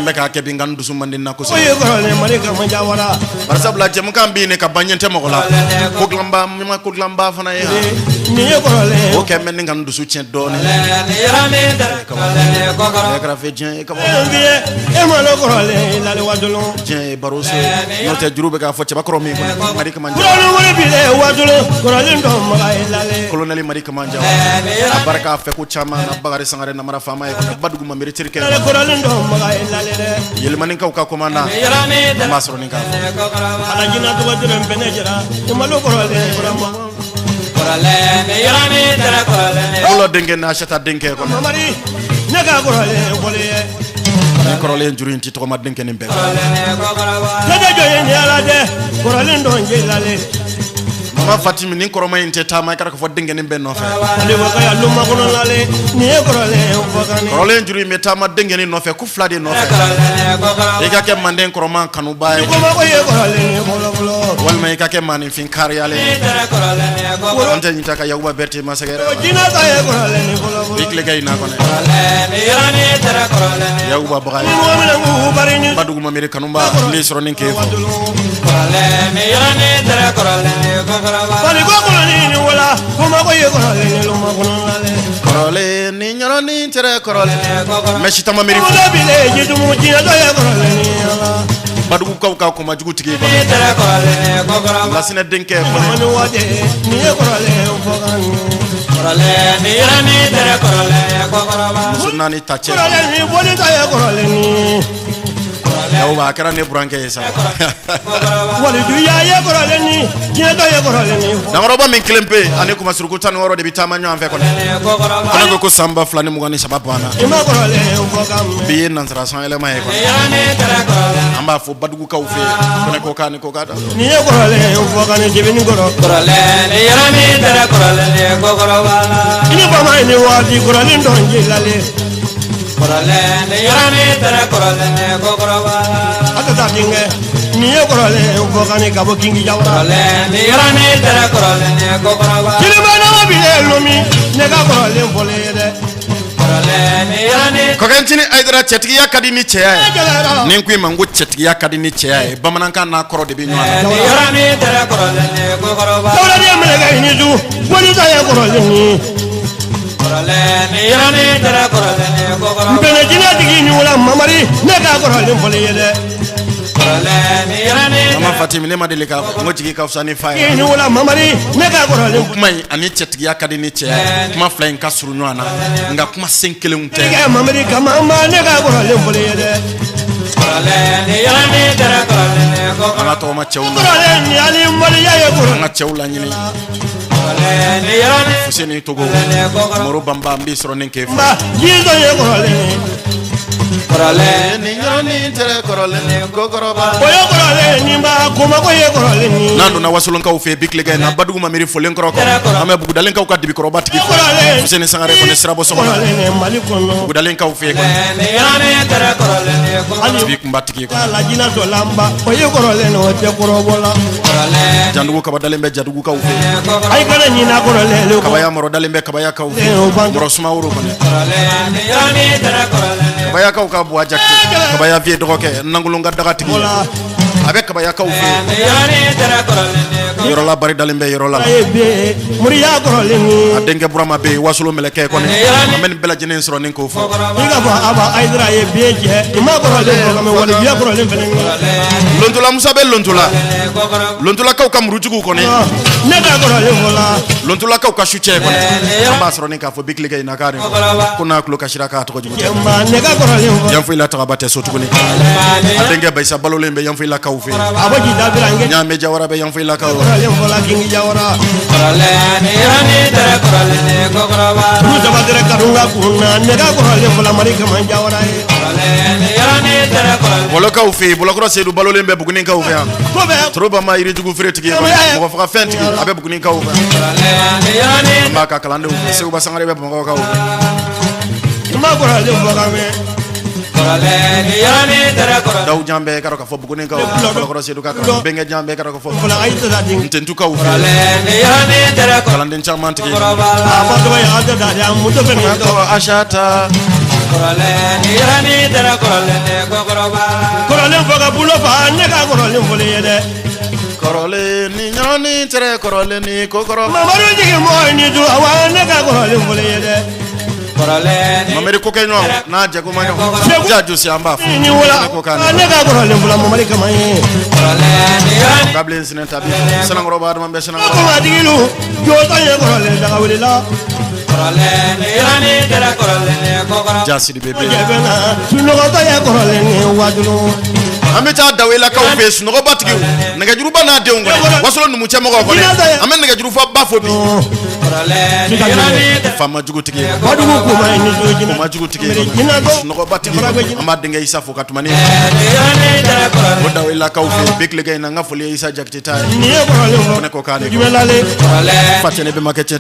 me ka ke bingan dusu mandi na ko so barsa bla jem kan bi ne ka banyente mo la ko glamba mima ko glamba fana ya o ke men ngan dusu chen do ne ka fe jen ka jen baroso no te jurube ka fo che ba kromi mari ka manja colonel mari ka manja baraka fe ko chama na bagari sangare na mara fama e ko badugu ma meri tirke yel manin ka komanda masro ni ka ala jina to wadre benejara malo Olo dengue na chata dengue ko mari nega korole njuri nti to ma dengue ni be nega joye ni ala de korole ndo ngelale mama Fatim ni koroma inte ta ma kara ko fo dengue ni be no fe ale waka ya luma ko no lale ni korole njuri meta ma dengue ni no fe ku flade no fe e ka ke mande koroma kanu bae ko ma ko ye korole wal may ka ke mani fin kar yale ante ni taka yawa berti masagere dina ta ye korole ni bikle gay na ko ne yawa bagai badugu ma mere kanu ba ni soro nin ke Bali ko ni wala kuma ko ye korole ni luma ko nale korole ni nyoro ni tere korole meshi tama meri wala bile jitu mu jina do ye korole ni badugu ka ko ma jugu tigi ko la sine denke ko ni wade ni ye korole ko korole ni rani tere korole ko sunani tache korole ni boni ta ye korole ni yawa kara ne buranke yesa wali du ya ye korale ni je do ye korale ni na roba min klempe ane kuma suruku tan woro de bitama nyo anfe ko ana ko samba flani mu gani sababu ana ima korale ko kam bi nan sara san ele mai ko amba fo badugu ka ufe ko kan ko kada ni ye korale ko kan je bin goro korale ni yarani dara korale ni ko korala ni ba mai ni wadi korale ndon je lale korale ne yarani tere korale ne kokoroba atata dinge ni ye korale ko kani kabo kingi jawra korale ne yarani tere korale ne kokoroba kilima na bile lumi ne ka korale mbole de korale ne yarani ko kantini aidara chetgiya kadini cheya nin ku mangu chetgiya kadini cheya bamanan kan na koro de bi nywana ne yarani tere korale ne kokoroba dawla de mele ga ni du woni ta ye korale ni korale ne yarani tere korale ne kokoroba mbele jina digi ni wala mamari ne ka korale mbole yede korale ne yarani mama Fatim ne madeleka ngo jigi ka fsani faya ni wala mamari ne ka korale mai ani chetgiya kadini cheya kuma flying ka suru nywana nga kuma senkele unte ne mamari kama ma ne ka korale mbole yede korale ne yarani tere korale ne kokoroba ana to ma chewna korale ni ali mbole yaye korale nga chewla nyini Fuseni Togo Moro Bamba Mbisro Nenke Jizo ye korale ni ngani tere korale ko koroba boyo korale ni ba kuma ko ye korale ni nando na wasulon ka ufe bikle ga na badugu ma meri folen koroko ame bugu dalen ka ko dibi koroba tiki Fuseni sangare ko ne sirabo so korale ni malikono bugu dalen ka ufe ko ni ngani tere korale ko dibi kumbatiki ko la jina to lamba boyo korale no te korobola korale jandugo ka badalen be jadugo ka ufe ay kana ni na korale ka baya moro dalen be ka baya ka ufe moro suma wuro ko ne korale ni ngani tere korale kabaya ka ka bo ajakti kabaya vie doke nangulunga dagati avec kabaya ka ufe yoro la bari dalimbe yoro la muriya koroleni adenge burama be wasulo meleke ko ne men bela jenen soro nen ko fo diga ba aba aidra ye beje ima koroleni ko me wala biya koroleni fenen lontula musa be lontula ka ka murujugu ko ne ne ka koroleni wala lontula ka shuche ko ne amba soro nen ka fo big liga ina kare ko na klo ka shiraka to ko jibuti ne ka koroleni yam fo ila ta bate so tukuni adenge baysa balole be yam fo ila ka fe nya me jawara be yang fe la ka bolo ka fe bolo ko se du balo lembe buguni ka fe troba ma iri jugu fere tigi mo fa fent abe buguni ka fe ma ka kalande se u basangare be mo ka ma ko ra le mo ka me daw jambe karo ka fo buguni ka bolo ko se du ka benga jambe karo ka fo ntentu ka fe kalande chaman tigi ashata korale foga bulo fa ne ka korale fole yede korale ni nyani tere korale ni kokoro mamaru jigi mo ni du awa ne ka korale fole yede korale ni mameri ko kenyo na jago manyo jaju si amba fu ni wala ne ka korale fula mamari kamaye korale ni yani kable sinen tabi sanan roba dum be sanan ko adilu yo ta ye korale daga wala jasidi bebe ameta dawela ka ofes no batigi nega juruba na de ngone wasolo numu chemo ko ne amen nega juru fa bafo bi fama jugo tigi badugo ko ma ni joji ma jugo tigi no batigi amba de ngai safo katumani ko dawela ka ofes bekle gay na ngafuli isa jaktita ne ko kane fatene be makete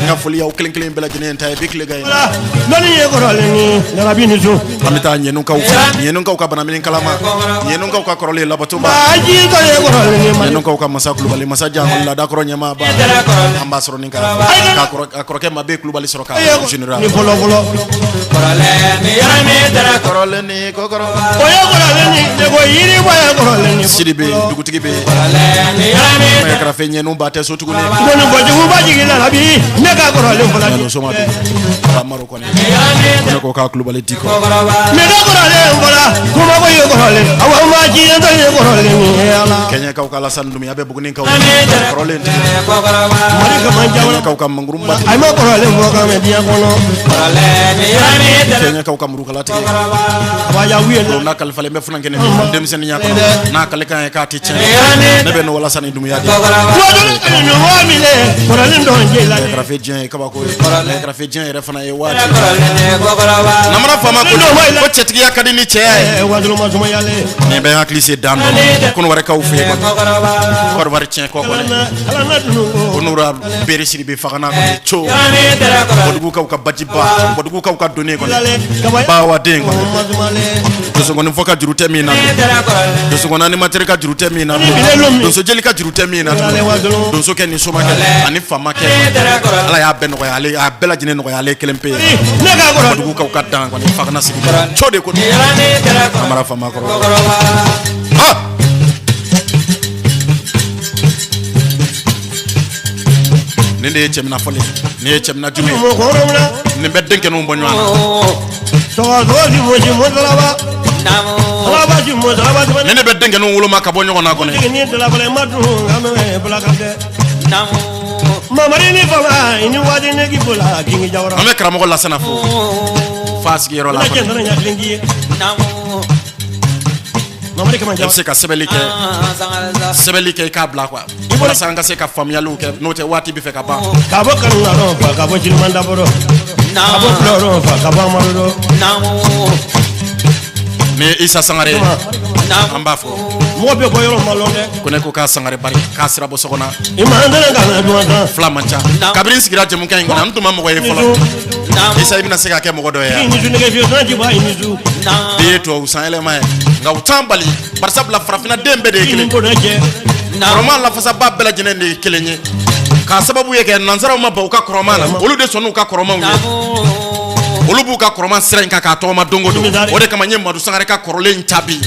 ngafuli ya uklen bela jene entay bikle gay nani ye korole ni ngarabi ni zo amita nyenu ka bana min kalama nyenu ka korole la batumba aji ka ye korole ni nyenu ka masakulu bali masaja Allah da koro nyama ba ambasro ni ka koroke mabe klubali soroka general ni bolo korole ni yani dara korole ni kokoro oya korole ni de go yiri boya korole ni sidibe dugutigi be korole ni yani me krafe nyenu bate so tugune ngonu boji hu baji gila labi ne ka korole fola soma bi amaro ko ne ko ka club ale diko me da ko ale wala ko ma ko yo ko ale awa ma ji en da yo ko ale ni ala kenya ka la sandu mi abe bugunin ka ko ale ko mari ka man jawla ka mangurum ba ay ma ko ale ko ka me dia ko no ale ni yani kenya ka muru kala te wa ya wi en na kal fale me funan kene dem sen nya ko na kal kan ka ti chen ne be no wala sani dum ya di no wa mi le ko ale ndo nje la trafe jen ka ba ko grafedien ere fana e wati namara fama ko chetigi akadi ni che wadro mazuma yale ne be haklise dando kono wara ka ufe ko war tien ko ko onura beresiri be fagana ko cho bodugu ka bajiba bodugu ka donné ko ba wa dengo to so ngoni foka jurute mina to so ngona ni matere ka jurute mina to so jeli ka jurute mina to so ken so ma ani fama ke ala ya ben ko yale a bela jine no yale kelempe ne ga ko dugu ka dan ko ni fagana sigi chode ko amara fama ko ha nende chemna fole ne chemna jume ne bedden ke no bonwa to do di moji modalaba namo alaba di modalaba ne bedden ke no wulo maka bonyo na ko ne ni dalaba le madu ngame bla kande namo mamarini fama ini wadi negi bola kingi jawra ame kramo la sana fo fas gi ro la ko namo mamari kama jawra se ka sebelike ka bla kwa ibola sanga se ka famia lu ke note wati bi fe ka ba ka bo kan na ro ka bo jil manda boro ka bo floro fa ka ba marudo namo me isa sangare amba fo mo be ko yoro malonde ko ne ko ka sangare bari ka sira bo sokona imandana ngana duwata flamancha kabrin sigira jemu kan ngana ntuma mo ko e folo isa ibina seka ke mo ko do ya ni june ke fi so ji ba ini zu de to usan ele mai nga utambali barsabla frafina dembe de kile roman la fasa babela jene de kilenye ka sababu yeke nanzara ma ba ka kromana olu de sonu ka kromana olubu ka koroman sirenka ka to ma dongo do o de kama nyem madu sangare ka korole ntabi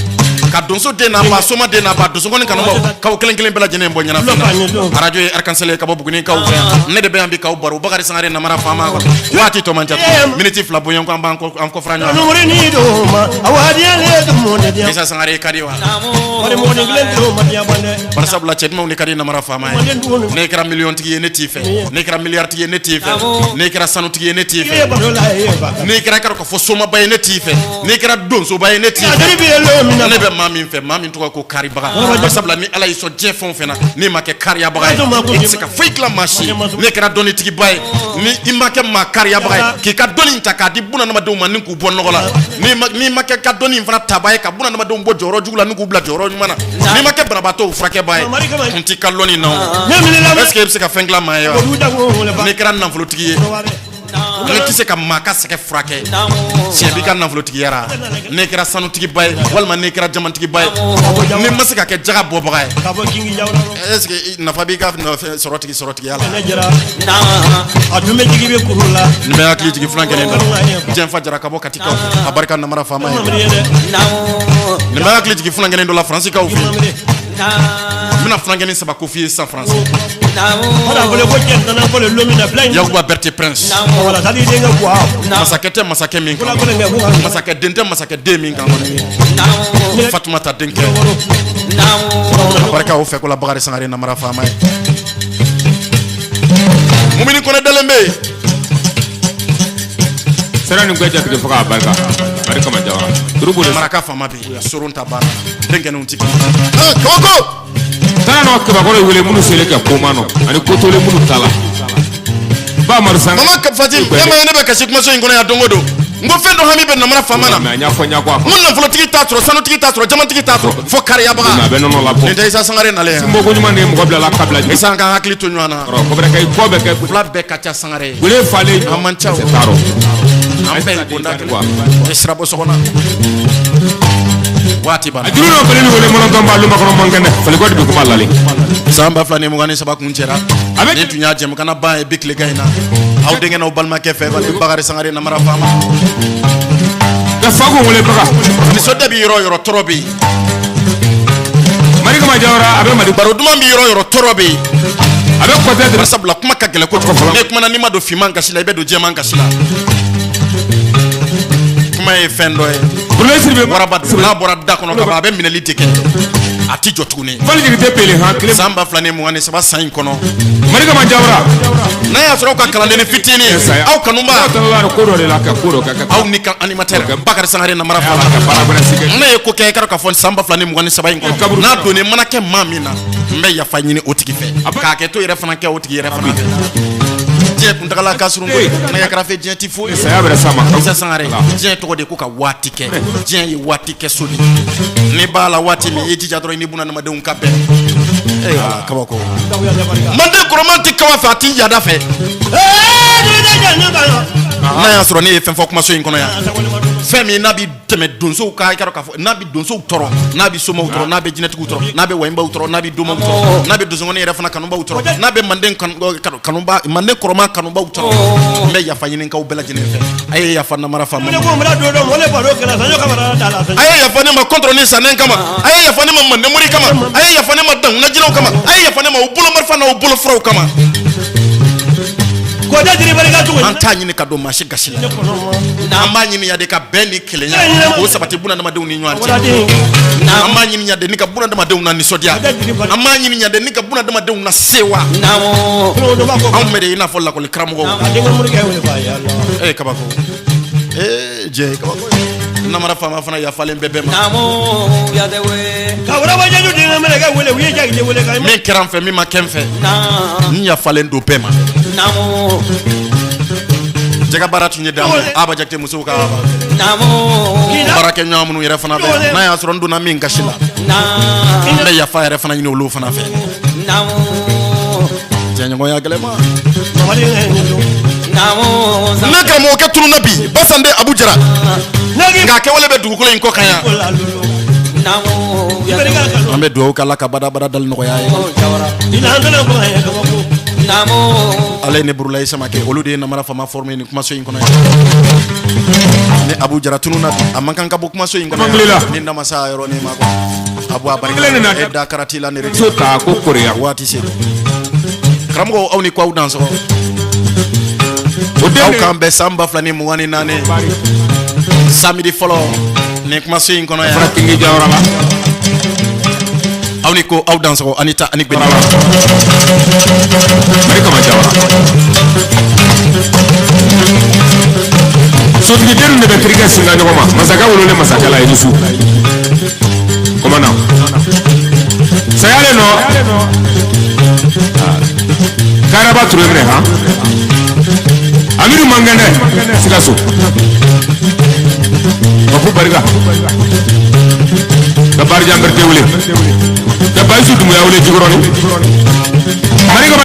ka donso de na ba soma de na ba donso ngoni kanu ka o kelen bela jene mbo nyana fina radio arkansele ka bobu ni ka o ne de be ambi ka o baro bakari sangare na mara fama wati to manja minute fla boyon ko amba ko franyo no mori ni do ma awadi ale do mo de dia isa sangare kadiwa mori mo ni glen do ma dia bande par sabla chet mo ni kadi na mara fama ne kra million tigi ne tife ne kra milliard tigi ne tife ne kra sanu tigi ne tife ne kra ko fo soma bay ne tife ne kra donso bay ne tife ne be ma maa min fɛ maa min tɔgɔ ko karibaga sabula ni ala y'i sɔn diɲɛ fɛn o fɛn na n'i ma kɛ kariyabaga ye i tɛ se ka foyi dilan maa si ne kɛra dɔnnitigiba ye ni i ma kɛ maa kariyabaga ye k'i ka dɔnni ta k'a di bunadamadenw ma ni k'u bɔ nɔgɔ la n'i ma kɛ ka dɔnni in fana taba ye ka bunadamadenw bɔ jɔyɔrɔ jugu la ni k'u bila jɔyɔrɔ ɲuman na n'i ma kɛ banabaatɔw furakɛba ye kun t'i ka lɔnni na est-ce que i bɛ se ka fɛn dilan maa ye wa n'i kɛra nafolotigi ye ne tɛ se ka maa ka sɛgɛ furakɛ siɲɛ b'i ka nafolotigiya la ne kɛra sanutigiba ye walima ne kɛra jamatigiba ye ne ma se ka kɛ jaga bɔbaga ye est-ce que nafa b'i ka sɔrɔtigiya la nin bɛ hakili jigin filan kelen dɔ Jɛnfa Jara ka bɔ Katikaw a barika namara faama ye nin bɛ hakili jigin filan kelen dɔ la Faransikaw fɛ yen n bɛna filan kelen saba ko f'i ye sisan Faransi Yakuba Berté Prince masakɛ tɛ masakɛ min kan masakɛ den tɛ masakɛ den min kan Fatumata denkɛ barika o fɛ ko la Bakari Sangare namara faama ye Mumini Kɔnɛ dalen bɛ yen sera ni gwaja tigɛ fɔ k'a barika barika ma jawara turubu de maraka faama bɛ yen soron ta baara denkɛnɛw ti kabako tana n'o kabakɔrɔ wele minnu sele ka koma nɔ ani kotole minnu ta la ba marisa mama Fatim yama ye ne bɛ kasi kumaso in kɔnɔ yan don o don n ko fɛn dɔ hami bɛ namara faama na mais ɲa fɔ n ko nafolotigi t'a sɔrɔ sanutigi t'a sɔrɔ jamatigi t'a sɔrɔ fo kariyabaga a bɛ nɔnɔ labɔ nin tɛ Isa Sangare nalen yan sinbo ko ɲuman de mɔgɔ bila la kabila Isa an ka hakili to ɲɔgɔn na ko bɛ kɛ ko bɛ kɛ fila bɛɛ ka ca Sangare ye wele falen a man ca o c'est taro an bɛɛ ye bonda kelen ye sirabɔ so kɔnɔ waati banna juru dɔ fɛnɛ ni wele mɔnɔntɔn b'a lumakɔrɔ man kɛnɛ fali ko de bɛ kuma lalen san 2023 kun cɛra ni tun y'a jɛmukana ban ye bi tilegan in na aw denkɛ n'aw balimakɛ fɛ Bakari Sangare namara faama ka fa ko wele baga nisɔndiya bɛ yɔrɔ o yɔrɔ tɔɔrɔ bɛ yen Marika ma jawara a bɛ Mali baro duman bɛ yɔrɔ o yɔrɔ tɔɔrɔ bɛ yen a bɛ kɔtɛ de sabula kuma ka gɛlɛn kojugu ne kumana n'i ma don finman gasi la i bɛ don jɛman gasi la kuma ye fɛn dɔ ye waraba n'a bɔra da kɔnɔ ka ban a bɛ minɛli de kɛ a ti jɔ tuguni Valijigi tɛ pele han kile san 2023 san in kɔnɔ Marika ma jawara n'a y'a sɔrɔ aw ka kalandenni fitinin aw kanuba ko dɔ de la ka ko dɔ kɛ aw ni ka animateur Bakari Sangare namara faama ne ye ko kɛ i ka ka fɔ san 2023 in kɔnɔ n'a donni mana kɛ maa min na n bɛ yafa ɲini o tigi fɛ k'a kɛ to yɛrɛ fana kɛ o tigi yɛrɛ fana fɛ diɲɛ kuntagala ka surun koyi nɛgɛ kɛrɛfɛ diɲɛ ti foyi saya bɛrɛ sama Isa Sangare diɲɛ tɔgɔ de ko ka waati kɛ diɲɛ ye waati kɛ so de ni b'a la waati min i jija dɔrɔn i ni bunadamadenw ka bɛn kabako Manden kɔrɔman tɛ kawa fɛ a t'i yada fɛ n'a y'a sɔrɔ ne ye fɛn fɔ kumaso in kɔnɔ yan fɛn min n'a bɛ tɛmɛ donsow ka i ka dɔn k'a fɔ n'a bɛ donsow tɔɔrɔ n'a bɛ somaw tɔɔrɔ n'a bɛ jinɛtigiw tɔɔrɔ n'a bɛ wayinbaw tɔɔrɔ n'a bɛ domaw tɔɔrɔ n'a bɛ donsokɔni yɛrɛ fana kanubaw tɔɔrɔ n'a bɛ Manden kanuba Manden kɔrɔman kanubaw tɔɔrɔ n bɛ yafa ɲini k'aw bɛɛ lajɛlen fɛ a ye yafa namara faama a ye yafa ne ma contre ni sanen kama a ye yafa ne ma Manden mori kama a ye yafa ne ma dangunajiraw kama a ye yafa ne ma u bolo marifa n'a u bolo furaw kama an t'a ɲini ka don maa si gasi la an b'a ɲini ya de ka bɛn ni kelenya k'o sabati bunadamadenw ni ɲɔgɔn cɛ an b'a ɲini ya de ni ka bunadamadenw na nisɔndiya an b'a ɲini ya de ni ka bunadamadenw na sewa anw bɛ de i n'a fɔ lakɔli karamɔgɔw kabako jɛ kabako namara faama fana yafalen bɛɛ bɛɛ ma min kɛra n fɛ min ma kɛ n fɛ n yafalen don bɛɛ ma jɛgɛ baara tun ye d'an ma Aba Jakite musow ka baarakɛ ɲɔgɔn minnu yɛrɛ fana bɛ n'a y'a sɔrɔ n donna min gasi la n bɛ yafa yɛrɛ fana ɲini olu fana fɛ jɛɲɔgɔnya gɛlɛma ne karamɔgɔkɛ tununa bi Basande Abu Jara nka kɛwale bɛ dugukolo in kɔ kan yan an bɛ dugawu k'Ala ka badabada dali nɔgɔya ye ale ne Burulayi Samakɛ olu de ye namara faama formé ni kumaso in kɔnɔ yan ni Abu Jara tununa a man kan ka bɔ kumaso in kɔnɔ ni namasa yɔrɔ ni ma ko Abu a barika e da karati la ne so ta ko korea waati se karamɔgɔ aw ni ko aw dansɔgɔ aw k'an bɛn san 2024 samedi fɔlɔ ni kumaso in kɔnɔ yan Kingi Jawara la aw ni ko aw dansɔgɔ ani ta ani gbɛni Marika ma jawara sotigi denw de bɛ kirikɛ singa ɲɔgɔn ma masakɛ wololen masakɛ la i ni su mana sayale no karaba turemre ha amiru mangane sikaso bafu bariga da bar jamber tewle da baysu dum yawle jigoroni mariga